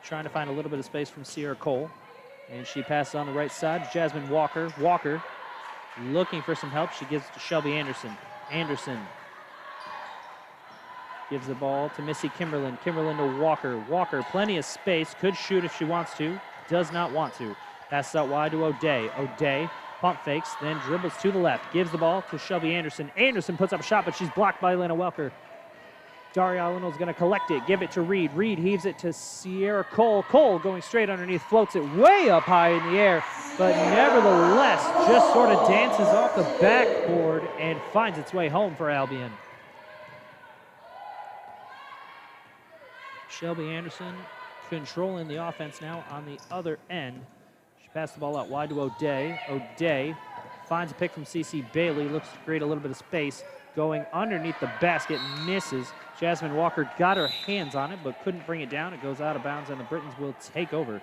trying to find a little bit of space from Sierra Cole. And she passes on the right side to Jasmine Walker. Walker looking for some help. She gives it to Shelby Anderson. Anderson gives the ball to Missy Kimberlin. Kimberlin to Walker. Walker, plenty of space. Could shoot if she wants to. Does not want to. Passes out wide to O'Day. O'Day pump fakes, then dribbles to the left. Gives the ball to Shelby Anderson. Anderson puts up a shot, but she's blocked by Elena Welker. Daria Arnold's going to collect it, give it to Reed. Reed heaves it to Sierra Cole. Cole going straight underneath, floats it way up high in the air, but nevertheless just sort of dances off the backboard and finds its way home for Albion. Shelby Anderson controlling the offense now on the other end. She passed the ball out wide to O'Day. O'Day finds a pick from CeCe Bailey, looks to create a little bit of space. Going underneath the basket, misses. Jasmine Walker got her hands on it, but couldn't bring it down. It goes out of bounds, and the Britons will take over.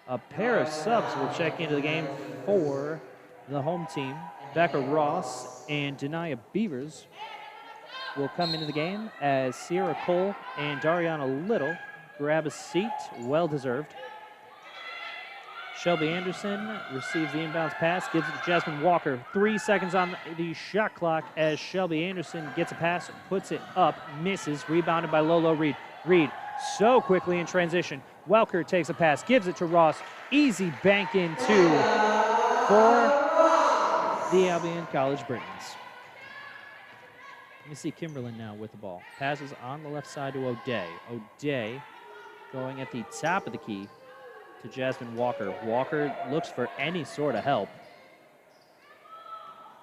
A pair of subs will check into the game for the home team. Becca Ross and Denia Beavers will come into the game as Sierra Cole and Dariana Little grab a seat, well-deserved. Shelby Anderson receives the inbounds pass, gives it to Jasmine Walker. 3 seconds on the shot clock as Shelby Anderson gets a pass, puts it up, misses, rebounded by Lolo Reed. Reed so quickly in transition. Welker takes a pass, gives it to Ross. Easy bank in two for the Albion College Britons. Let me see Kimberlin now with the ball. Passes on the left side to O'Day. O'Day going at the top of the key to Jasmine Walker. Walker looks for any sort of help.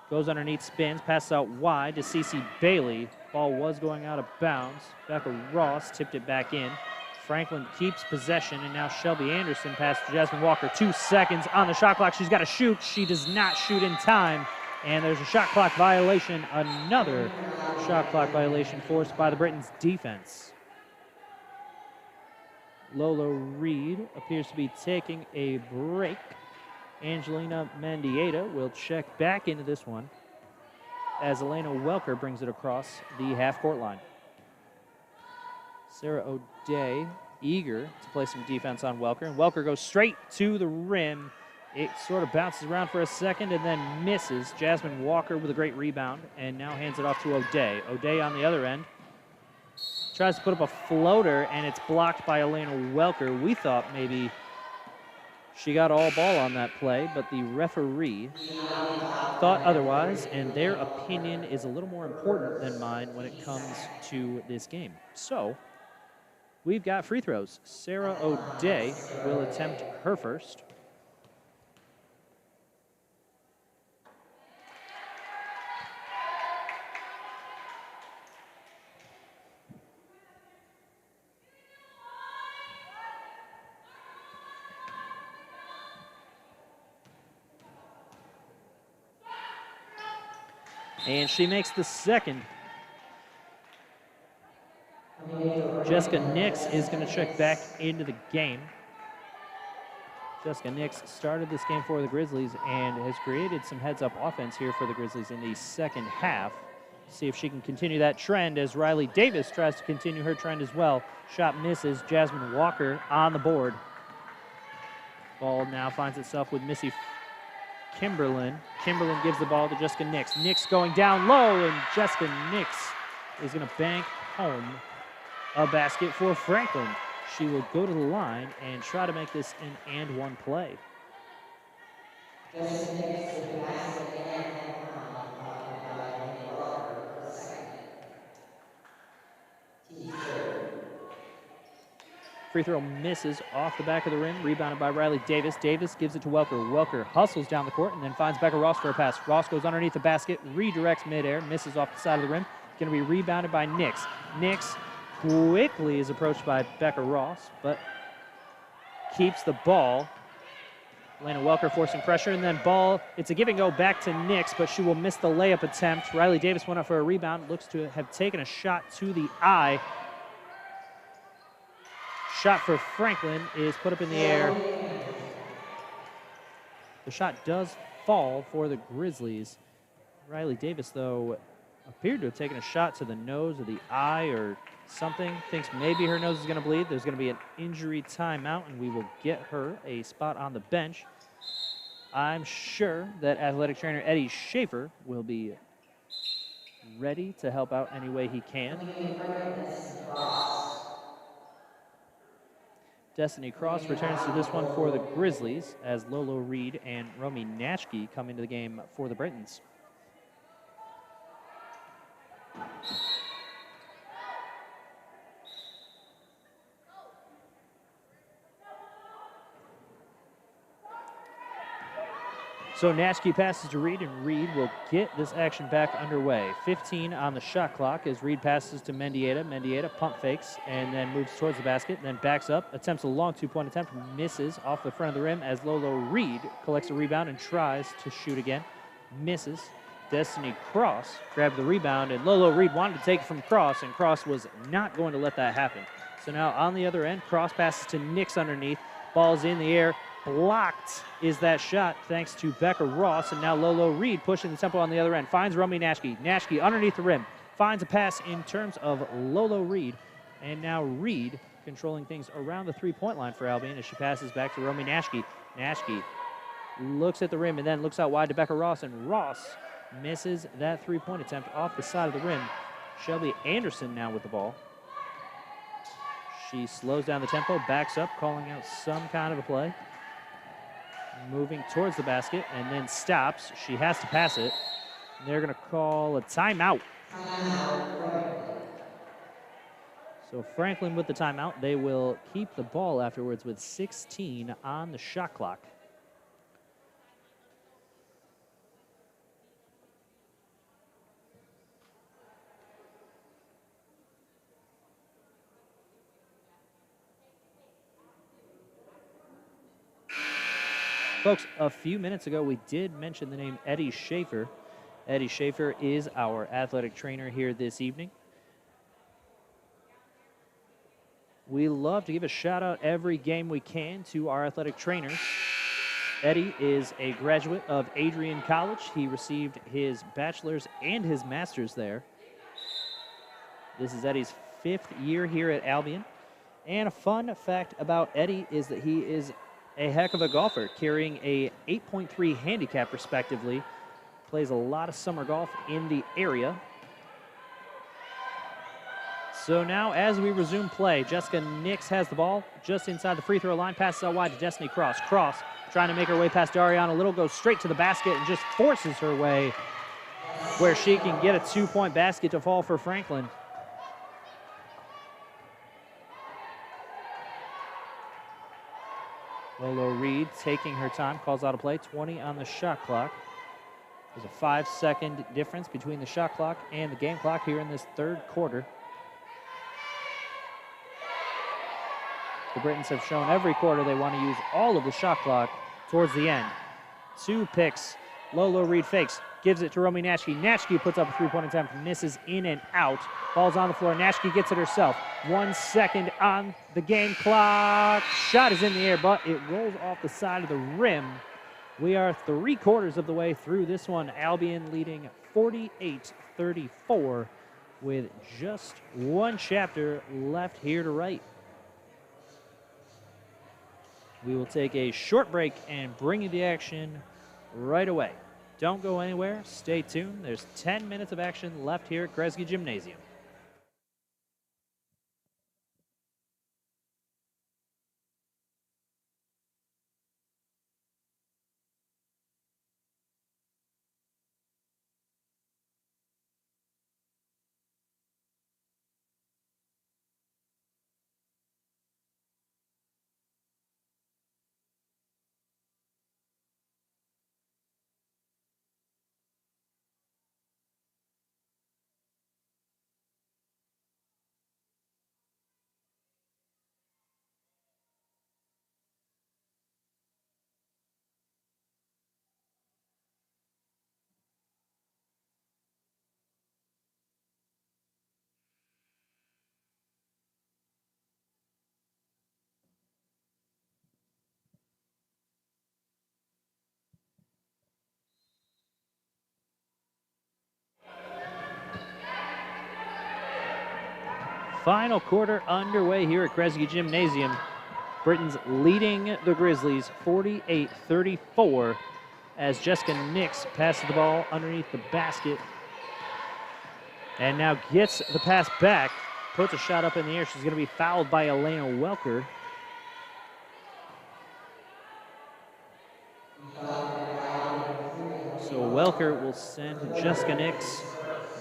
Goes underneath, spins, passes out wide to CeCe Bailey. Ball was going out of bounds. Becca Ross tipped it back in. Franklin keeps possession, and now Shelby Anderson passes to Jasmine Walker. 2 seconds on the shot clock. She's got to shoot. She does not shoot in time, and there's a shot clock violation. Another shot clock violation forced by the Britons' defense. Lolo Reed appears to be taking a break. Angelina Mendieta will check back into this one as Elena Welker brings it across the half-court line. Sarah O'Day eager to play some defense on Welker, and Welker goes straight to the rim. It sort of bounces around for a second and then misses. Jasmine Walker with a great rebound and now hands it off to O'Day. O'Day on the other end tries to put up a floater, and it's blocked by Elena Welker. We thought maybe she got all ball on that play, but the referee thought otherwise, and their opinion is a little more important than mine when it comes to this game. So we've got free throws. Sarah O'Day will attempt her first. And she makes the second. Jessica Nix is going to check back into the game. Jessica Nix started this game for the Grizzlies and has created some heads-up offense here for the Grizzlies in the second half. See if she can continue that trend as Riley Davis tries to continue her trend as well. Shot misses. Jasmine Walker on the board. Ball now finds itself with Missy Kimberlin. Kimberlin gives the ball to Jessica Nix. Nix going down low, and Jessica Nix is going to bank home a basket for Franklin. She will go to the line and try to make this an and one play. Free throw misses off the back of the rim, rebounded by Riley Davis. Davis gives it to Welker. Welker hustles down the court and then finds Becca Ross for a pass. Ross goes underneath the basket, redirects midair, misses off the side of the rim. Going to be rebounded by Nix. Nix quickly is approached by Becca Ross, but keeps the ball. Lana Welker forcing pressure, and then ball, it's a give and go back to Nix, but she will miss the layup attempt. Riley Davis went up for a rebound, looks to have taken a shot to the eye. Shot for Franklin is put up in the air. The shot does fall for the Grizzlies. Riley Davis, though, appeared to have taken a shot to the nose or the eye or something. Thinks maybe her nose is going to bleed. There's going to be an injury timeout, and we will get her a spot on the bench. I'm sure that athletic trainer Eddie Schaefer will be ready to help out any way he can. Destiny Cross returns to this one for the Grizzlies as Lolo Reed and Romy Natchke come into the game for the Britons. So Natchke passes to Reed, and Reed will get this action back underway. 15 on the shot clock as Reed passes to Mendieta. Mendieta pump fakes and then moves towards the basket, then backs up, attempts a long two-point attempt, misses off the front of the rim as Lolo Reed collects a rebound and tries to shoot again. Misses. Destiny Cross grabbed the rebound, and Lolo Reed wanted to take it from Cross, and Cross was not going to let that happen. So now on the other end, Cross passes to Nix underneath. Ball's in the air. Blocked is that shot thanks to Becca Ross, and now Lolo Reed pushing the tempo on the other end. Finds Romy Natchke. Natchke underneath the rim. Finds a pass in terms of Lolo Reed, and now Reed controlling things around the three-point line for Albion as she passes back to Romy Natchke. Natchke looks at the rim and then looks out wide to Becca Ross, and Ross misses that three-point attempt off the side of the rim. Shelby Anderson now with the ball. She slows down the tempo, backs up, calling out some kind of a play. Moving towards the basket and then stops. She has to pass it. They're going to call a timeout. So Franklin with the timeout. They will keep the ball afterwards with 16 on the shot clock. Folks, a few minutes ago, we did mention the name Eddie Schaefer. Eddie Schaefer is our athletic trainer here this evening. We love to give a shout out every game we can to our athletic trainers. Eddie is a graduate of Adrian College. He received his bachelor's and his master's there. This is Eddie's 5th year here at Albion. And a fun fact about Eddie is that he is a heck of a golfer, carrying a 8.3 handicap respectively. Plays a lot of summer golf in the area. So now as we resume play, Jessica Nix has the ball just inside the free throw line, passes out wide to Destiny Cross. Cross trying to make her way past Dariana Little, goes straight to the basket and just forces her way where she can get a 2-point basket to fall for Franklin. Lolo Reed taking her time, calls out a play, 20 on the shot clock. There's a 5-second difference between the shot clock and the game clock here in this third quarter. The Britons have shown every quarter they want to use all of the shot clock towards the end. 2 picks. Lolo Reed fakes, gives it to Romy Nashke. Nashke puts up a three-point attempt, misses in and out. Ball's on the floor. Nashke gets it herself. 1 second on the game clock. Shot is in the air, but it rolls off the side of the rim. We are 3/4 of the way through this one. Albion leading 48-34 with just one chapter left here to write. We will take a short break and bring you the action right away. Don't go anywhere. Stay tuned. There's 10 minutes of action left here at Kresge Gymnasium. Final quarter underway here at Kresge Gymnasium. Britain's leading the Grizzlies 48-34 as Jessica Nix passes the ball underneath the basket and now gets the pass back, puts a shot up in the air. She's going to be fouled by Elena Welker. So Welker will send Jessica Nix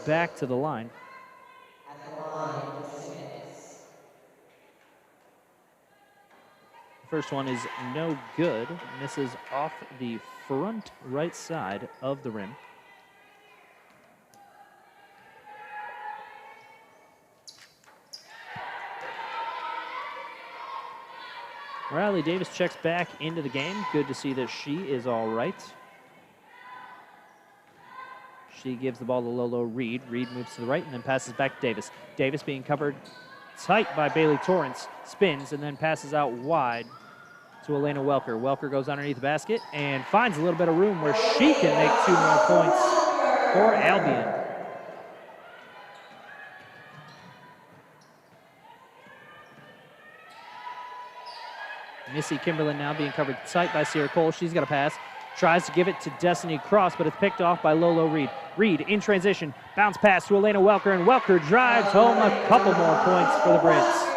back to the line. First one is no good. Misses off the front right side of the rim. Riley Davis checks back into the game. Good to see that she is all right. She gives the ball to Lolo Reed. Reed moves to the right and then passes back to Davis. Davis being covered tight by Bailey Torrance, spins and then passes out wide to Elena Welker. Welker goes underneath the basket and finds a little bit of room where she can make 2 more points for Albion. Missy Kimberlin now being covered tight by Sierra Cole. She's got a pass. Tries to give it to Destiny Cross, but it's picked off by Lolo Reed. Reed in transition, bounce pass to Elena Welker, and Welker drives home a couple more points for the Brits.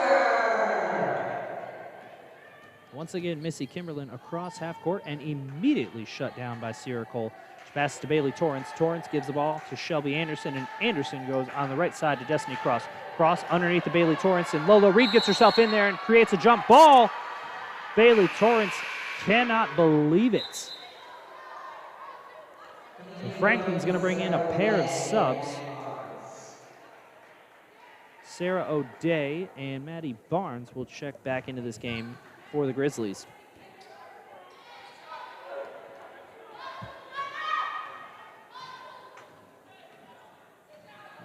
Once again, Missy Kimberlin across half court and immediately shut down by Sierra Cole. She passes to Bailey Torrance. Torrance gives the ball to Shelby Anderson, and Anderson goes on the right side to Destiny Cross. Cross underneath to Bailey Torrance, and Lolo Reed gets herself in there and creates a jump ball. Bailey Torrance cannot believe it. So Franklin's going to bring in a pair of subs. Sarah O'Day and Maddie Barnes will check back into this game for the Grizzlies.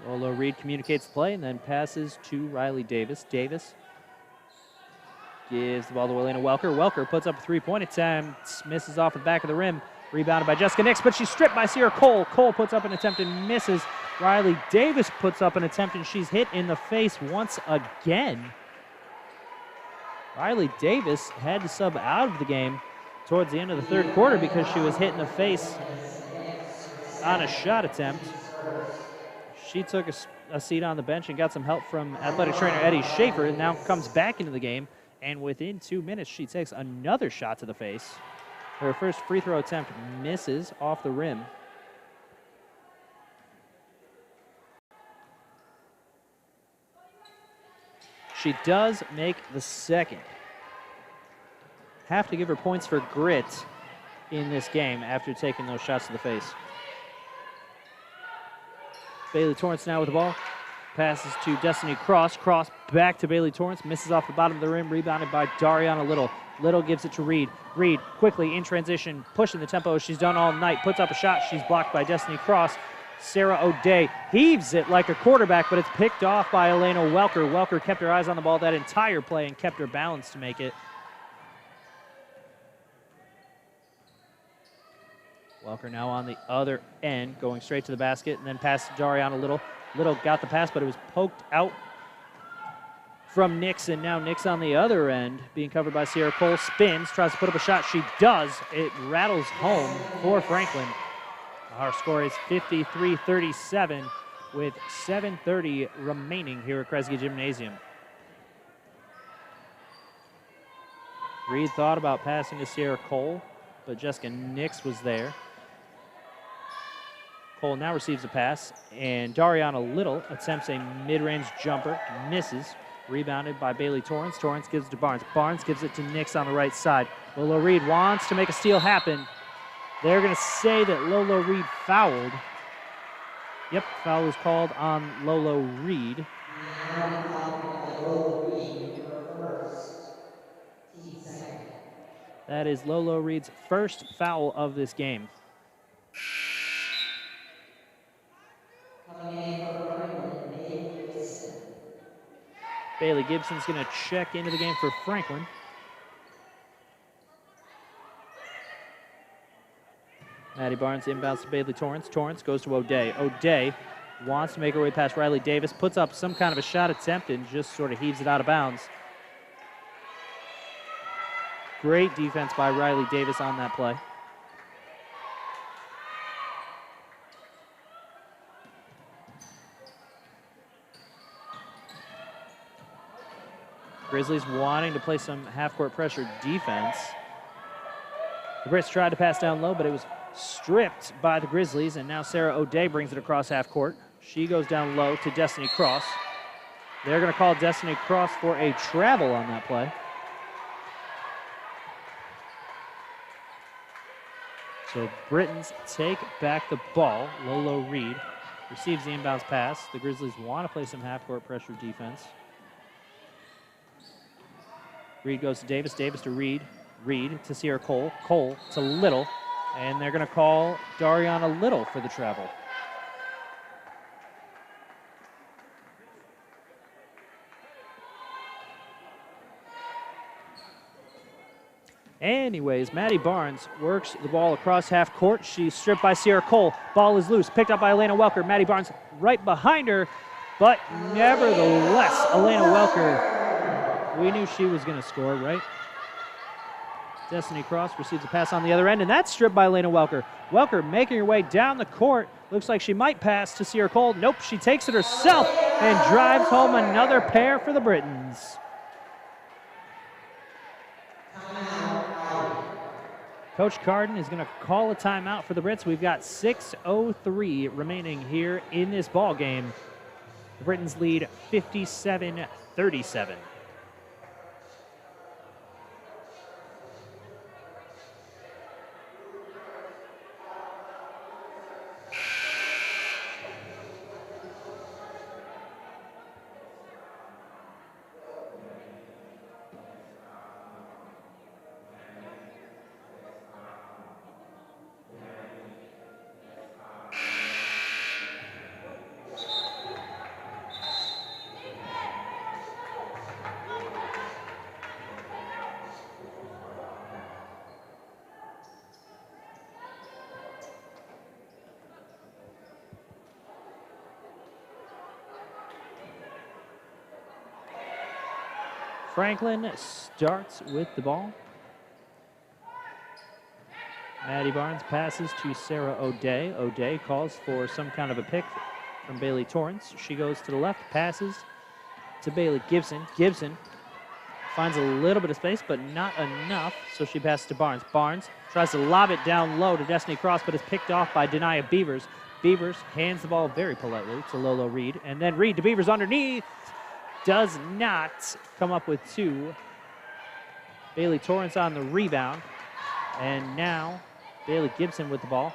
Lolo Reed communicates the play and then passes to Riley Davis. Davis gives the ball to Elena Welker. Welker puts up a three-point attempt, misses off the back of the rim. Rebounded by Jessica Nix, but she's stripped by Sierra Cole. Cole puts up an attempt and misses. Riley Davis puts up an attempt and she's hit in the face once again. Riley Davis had to sub out of the game towards the end of the third quarter because she was hit in the face on a shot attempt. She took a seat on the bench and got some help from athletic trainer Eddie Schaefer, and now comes back into the game. And within 2 minutes, she takes another shot to the face. Her first free throw attempt misses off the rim. She does make the second. Have to give her points for grit in this game after taking those shots to the face. Bailey Torrance now with the ball. Passes to Destiny Cross. Cross back to Bailey Torrance. Misses off the bottom of the rim. Rebounded by Dariana Little. Little gives it to Reed. Reed quickly in transition, pushing the tempo as she's done all night. Puts up a shot. She's blocked by Destiny Cross. Sarah O'Day heaves it like a quarterback, but it's picked off by Elena Welker. Welker kept her eyes on the ball that entire play and kept her balance to make it. Welker now on the other end, going straight to the basket, and then pass to Dariana Little. Little got the pass, but it was poked out from Nix, and now Nix on the other end, being covered by Sierra Cole. Spins, tries to put up a shot. She does. It rattles home for Franklin. Our score is 53-37 with 7:30 remaining here at Kresge Gymnasium. Reed thought about passing to Sierra Cole, but Jessica Nix was there. Cole now receives a pass, and Dariana Little attempts a mid-range jumper, misses. Rebounded by Bailey Torrance. Torrance gives it to Barnes. Barnes gives it to Nix on the right side. Lolo Reed wants to make a steal happen. They're going to say that Lolo Reed fouled. Yep, foul was called on Lolo Reed. That is Lolo Reed's first foul of this game. Bailey Gibson's going to check into the game for Franklin. Maddie Barnes inbounds to Bailey Torrance. Torrance goes to O'Day. O'Day wants to make her way past Riley Davis, puts up some kind of a shot attempt and just sort of heaves it out of bounds. Great defense by Riley Davis on that play. Grizzlies wanting to play some half-court pressure defense. The Brits tried to pass down low, but it was stripped by the Grizzlies, and now Sarah O'Day brings it across half-court. She goes down low to Destiny Cross. They're going to call Destiny Cross for a travel on that play. So Britons take back the ball. Lolo Reed receives the inbounds pass. The Grizzlies want to play some half-court pressure defense. Reed goes to Davis. Davis to Reed. Reed to Sierra Cole. Cole to Little. And they're going to call Dariana Little for the travel. Anyways, Maddie Barnes works the ball across half court. She's stripped by Sierra Cole. Ball is loose. Picked up by Elena Welker. Maddie Barnes right behind her. But nevertheless, Elena Welker, we knew she was going to score, right? Destiny Cross receives a pass on the other end, and that's stripped by Elena Welker. Welker making her way down the court. Looks like she might pass to Sierra Cole. Nope, she takes it herself and drives home another pair for the Britons. Coach Carden is going to call a timeout for the Brits. We've got 6:03 remaining here in this ball game. The Britons lead 57-37. Franklin starts with the ball. Maddie Barnes passes to Sarah O'Day. O'Day calls for some kind of a pick from Bailey Torrance. She goes to the left, passes to Bailey Gibson. Gibson finds a little bit of space, but not enough, so she passes to Barnes. Barnes tries to lob it down low to Destiny Cross, but is picked off by Denia Beavers. Beavers hands the ball very politely to Lolo Reed, and then Reed to Beavers underneath. Does not come up with two. Bailey Torrance on the rebound. And now Bailey Gibson with the ball.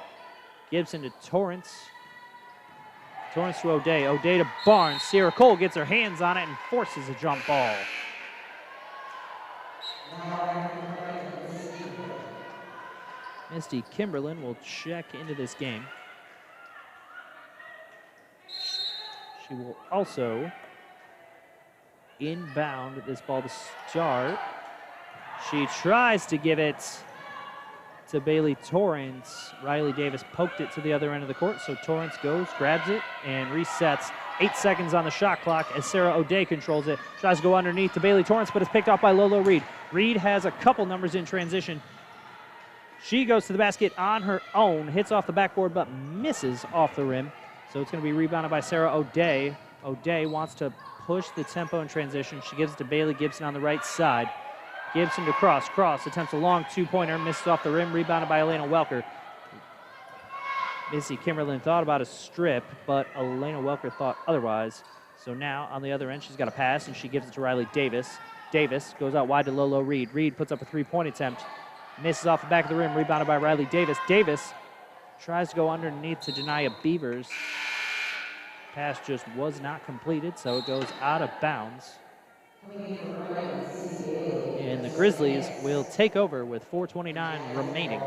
Gibson to Torrance. Torrance to O'Day. O'Day to Barnes. Sierra Cole gets her hands on it and forces a jump ball. Misty Kimberlin will check into this game. She will also inbound this ball to start. She tries to give it to Bailey Torrance. Riley Davis poked it to the other end of the court, so Torrance goes, grabs it, and resets. 8 seconds on the shot clock as Sarah O'Day controls it. Tries to go underneath to Bailey Torrance, but it's picked off by Lolo Reed. Reed has a couple numbers in transition. She goes to the basket on her own, hits off the backboard, but misses off the rim. So it's going to be rebounded by Sarah O'Day. O'Day wants to push the tempo in transition. She gives it to Bailey Gibson on the right side. Gibson to Cross. Cross attempts a long two-pointer, misses off the rim, rebounded by Elena Welker. Missy Kimberlin thought about a strip, but Elena Welker thought otherwise. So now, on the other end, she's got a pass, and she gives it to Riley Davis. Davis goes out wide to Lolo Reed. Reed puts up a three-point attempt. Misses off the back of the rim, rebounded by Riley Davis. Davis tries to go underneath to Denia Beavers. Pass just was not completed, so it goes out of bounds. And the Grizzlies will take over with 4:29 remaining.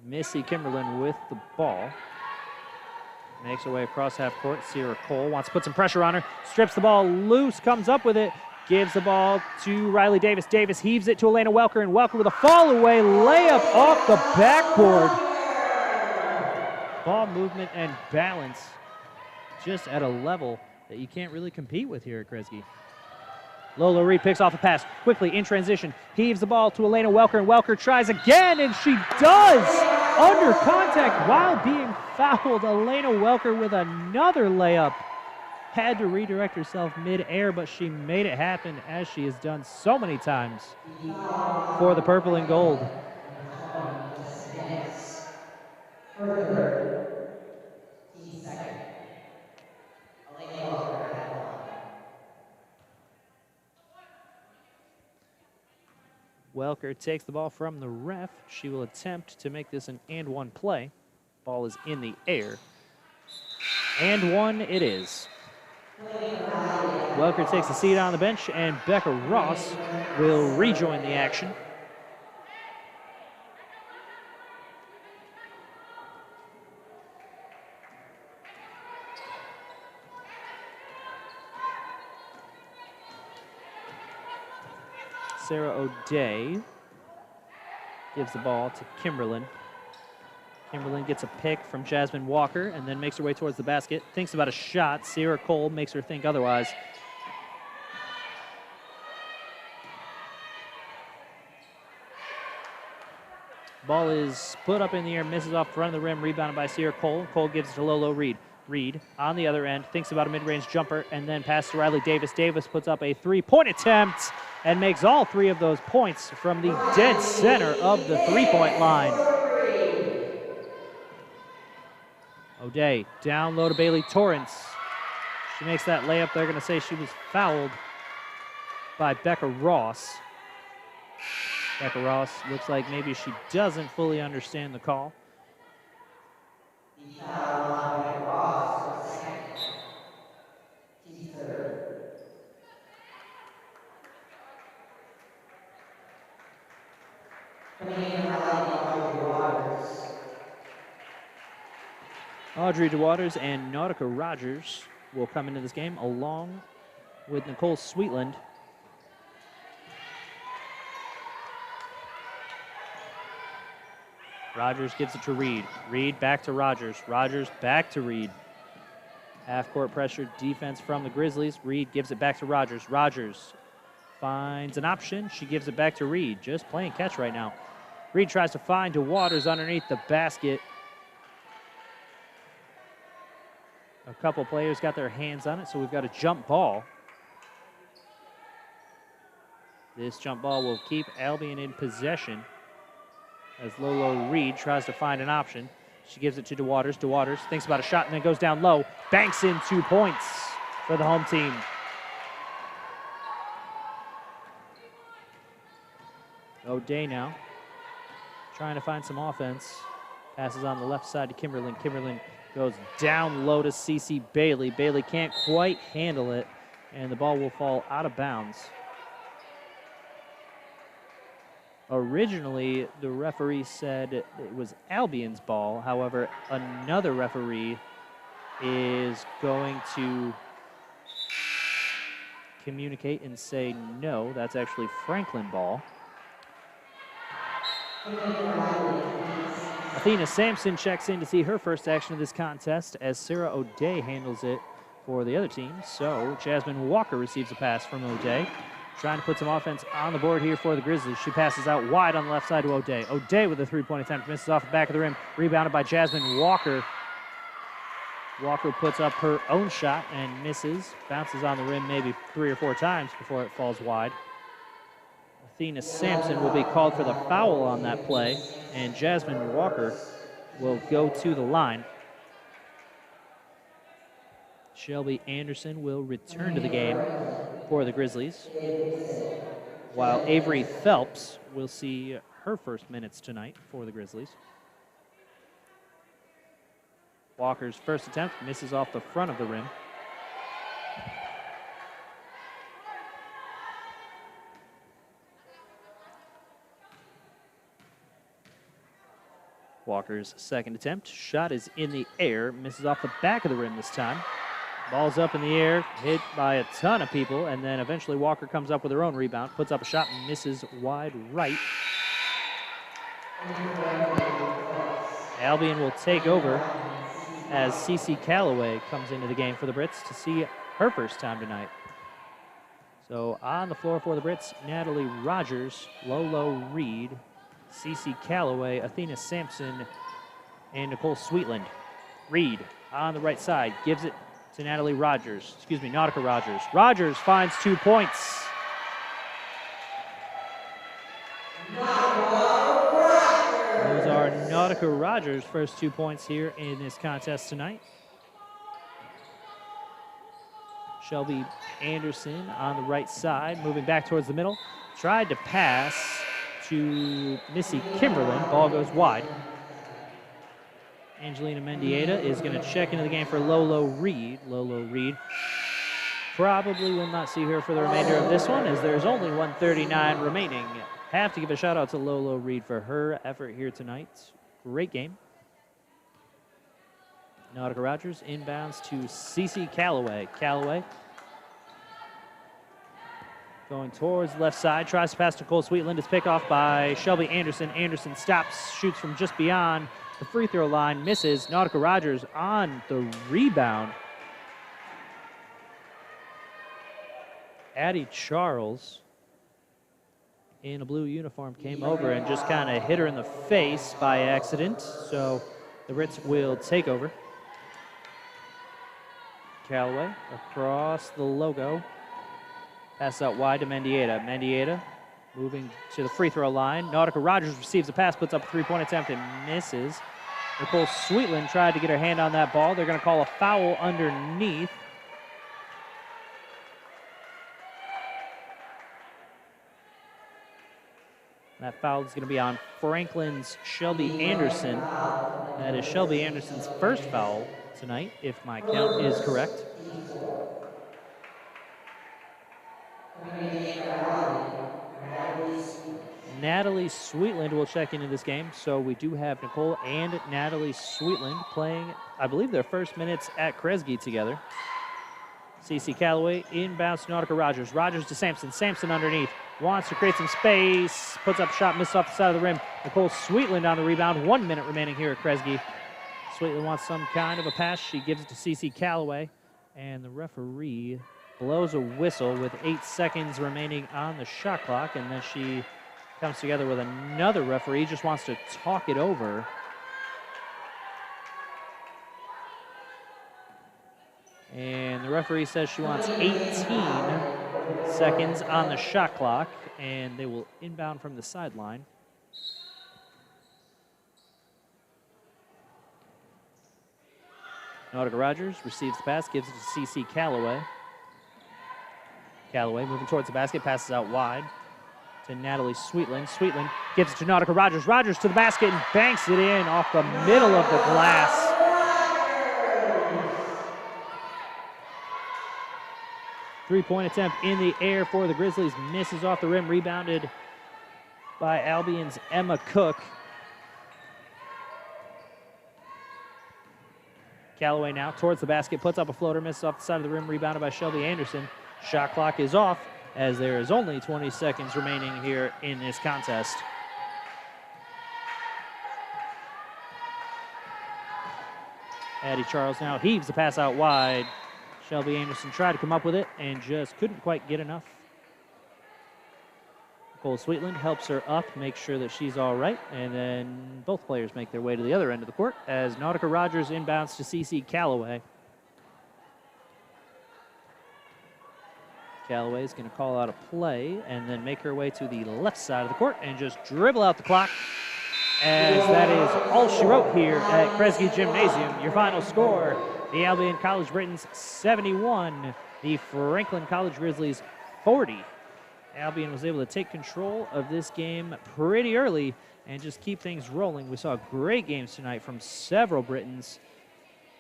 Missy Kimberlin with the ball. Makes her way across half court. Sierra Cole wants to put some pressure on her. Strips the ball loose, comes up with it. Gives the ball to Riley Davis. Davis heaves it to Elena Welker, and Welker with a fall-away layup off the backboard. Ball movement and balance just at a level that you can't really compete with here at Kresge. Lolo Reed picks off a pass quickly in transition. Heaves the ball to Elena Welker, and Welker tries again, and she does! Under contact while being fouled. Elena Welker with another layup. Had to redirect herself mid-air, but she made it happen as she has done so many times for the purple and gold. Welker takes the ball from the ref. She will attempt to make this an and-one play. Ball is in the air. And one it is. Welker takes a seat on the bench, and Becca Ross will rejoin the action. Sarah O'Day gives the ball to Kimberlin. Kimberlin gets a pick from Jasmine Walker and then makes her way towards the basket. Thinks about a shot. Sierra Cole makes her think otherwise. Ball is put up in the air, misses off front of the rim, rebounded by Sierra Cole. Cole gives it to Lolo Reed. Reed on the other end, thinks about a mid-range jumper, and then passes to Riley Davis. Davis puts up a three-point attempt and makes all three of those points from the dead center of the three-point line. O'Day down low to Bailey Torrance. She makes that layup. They're going to say she was fouled by Becca Ross. Becca Ross looks like maybe she doesn't fully understand the call. The foul on Becca Ross was second. She's third. Coming in Audrey Waters. Audrey DeWaters and Nautica Rogers will come into this game along with Nicole Sweetland. Rogers gives it to Reed. Reed back to Rogers. Rogers back to Reed. Half-court pressure defense from the Grizzlies. Reed gives it back to Rogers. Rogers finds an option. She gives it back to Reed. Just playing catch right now. Reed tries to find DeWaters underneath the basket. A couple players got their hands on it, so we've got a jump ball. This jump ball will keep Albion in possession as Lolo Reed tries to find an option. She gives it to DeWaters. DeWaters thinks about a shot and then goes down low. Banks in 2 points for the home team. O'Day now trying to find some offense. Passes on the left side to Kimberlin. Kimberlin goes down low to Cece Bailey. Bailey can't quite handle it, and the ball will fall out of bounds. Originally, the referee said it was Albion's ball. However, another referee is going to communicate and say no, that's actually Franklin ball. Athena Sampson checks in to see her first action of this contest as Sarah O'Day handles it for the other team. So Jasmine Walker receives a pass from O'Day, trying to put some offense on the board here for the Grizzlies. She passes out wide on the left side to O'Day. O'Day with a three-point attempt, misses off the back of the rim, rebounded by Jasmine Walker. Walker puts up her own shot and misses. Bounces on the rim maybe 3 or 4 times before it falls wide. Athena Sampson will be called for the foul on that play, and Jasmine Walker will go to the line. Shelby Anderson will return to the game for the Grizzlies, while Avery Phelps will see her first minutes tonight for the Grizzlies. Walker's first attempt misses off the front of the rim. Walker's second attempt, shot is in the air, misses off the back of the rim this time. Ball's up in the air, hit by a ton of people, and then eventually Walker comes up with her own rebound, puts up a shot and misses wide right. Albion will take over as Cece Calloway comes into the game for the Brits to see her first time tonight. So on the floor for the Brits, Natalie Rogers, Lolo Reed, Cece Calloway, Athena Sampson, and Nicole Sweetland. Reed on the right side gives it to Nautica Rogers. Rogers finds 2 points. Those are Nautica Rogers' first 2 points here in this contest tonight. Shelby Anderson on the right side, moving back towards the middle. Tried to pass to Missy Kimberlin. Ball goes wide. Angelina Mendieta is going to check into the game for Lolo Reed. Lolo Reed probably will not see her for the remainder of this one, as there's only 1:39 remaining. Have to give a shout out to Lolo Reed for her effort here tonight. Great game. Nautica Rogers inbounds to Cece Calloway. Calloway going towards the left side, tries to pass to Nicole Sweetland. It's picked off by Shelby Anderson. Anderson stops, shoots from just beyond the free throw line, misses. Nautica Rogers on the rebound. Addie Charles in a blue uniform came over and just kind of hit her in the face by accident. So the Brits will take over. Calloway across the logo. Pass out wide to Mendieta. Mendieta moving to the free throw line. Nautica Rogers receives a pass, puts up a three-point attempt and misses. Nicole Sweetland tried to get her hand on that ball. They're going to call a foul underneath. That foul is going to be on Franklin's Shelby Anderson. That is Shelby Anderson's first foul tonight, if my count is correct. Natalie Sweetland will check into this game. So we do have Nicole and Natalie Sweetland playing, I believe, their first minutes at Kresge together. Cece Calloway inbounds to Nautica Rogers. Rogers to Sampson. Sampson underneath. Wants to create some space. Puts up a shot, missed off the side of the rim. Nicole Sweetland on the rebound. 1 minute remaining here at Kresge. Sweetland wants some kind of a pass. She gives it to Cece Calloway. And the referee blows a whistle with 8 seconds remaining on the shot clock. And then she comes together with another referee. Just wants to talk it over. And the referee says she wants 18 seconds on the shot clock, and they will inbound from the sideline. Nautica Rogers receives the pass, gives it to Cece Calloway. Calloway moving towards the basket, passes out wide to Natalie Sweetland. Sweetland gives it to Nautica Rogers. Rogers to the basket and banks it in off the middle of the glass. Three-point attempt in the air for the Grizzlies. Misses off the rim. Rebounded by Albion's Emma Cook. Callaway now towards the basket. Puts up a floater. Misses off the side of the rim. Rebounded by Shelby Anderson. Shot clock is off as there is only 20 seconds remaining here in this contest. Addie Charles now heaves the pass out wide. Shelby Anderson tried to come up with it and just couldn't quite get enough. Nicole Sweetland helps her up, makes sure that she's all right, and then both players make their way to the other end of the court as Nautica Rogers inbounds to CC Callaway. Callaway is going to call out a play and then make her way to the left side of the court and just dribble out the clock, as that is all she wrote here at Kresge Gymnasium. Your final score, the Albion College Britons 71, the Franklin College Grizzlies 40. Albion was able to take control of this game pretty early and just keep things rolling. We saw great games tonight from several Britons.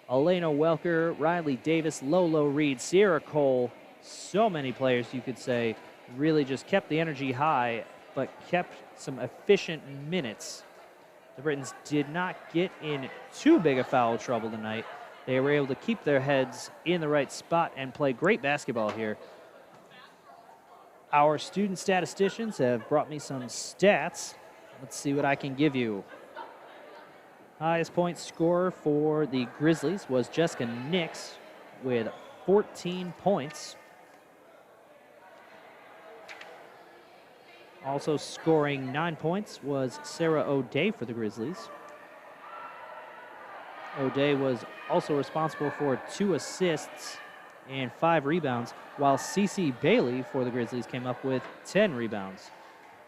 Elena Welker, Riley Davis, Lolo Reed, Sierra Cole, so many players you could say really just kept the energy high but kept some efficient minutes. The Britons did not get in too big a foul trouble tonight. They were able to keep their heads in the right spot and play great basketball here. Our student statisticians have brought me some stats. Let's see what I can give you. Highest point scorer for the Grizzlies was Jessica Nix with 14 points. Also scoring 9 points was Sarah O'Day for the Grizzlies. O'Day was also responsible for 2 assists and 5 rebounds, while Cece Bailey for the Grizzlies came up with 10 rebounds.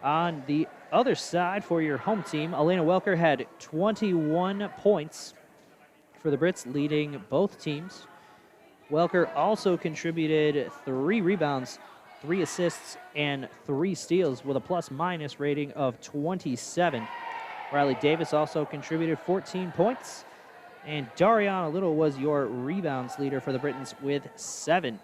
On the other side for your home team, Elena Welker had 21 points for the Brits, leading both teams. Welker also contributed 3 rebounds, 3 assists, and 3 steals with a plus-minus rating of 27. Riley Davis also contributed 14 points. And Dariana Little was your rebounds leader for the Britons with 7.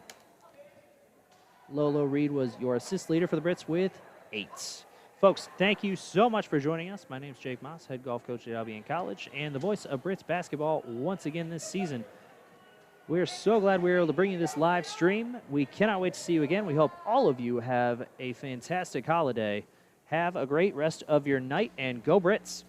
Lolo Reed was your assist leader for the Brits with 8. Folks, thank you so much for joining us. My name is Jake Moss, head golf coach at Albion College, and the voice of Brits basketball once again this season. We're so glad we were able to bring you this live stream. We cannot wait to see you again. We hope all of you have a fantastic holiday. Have a great rest of your night, and go Brits!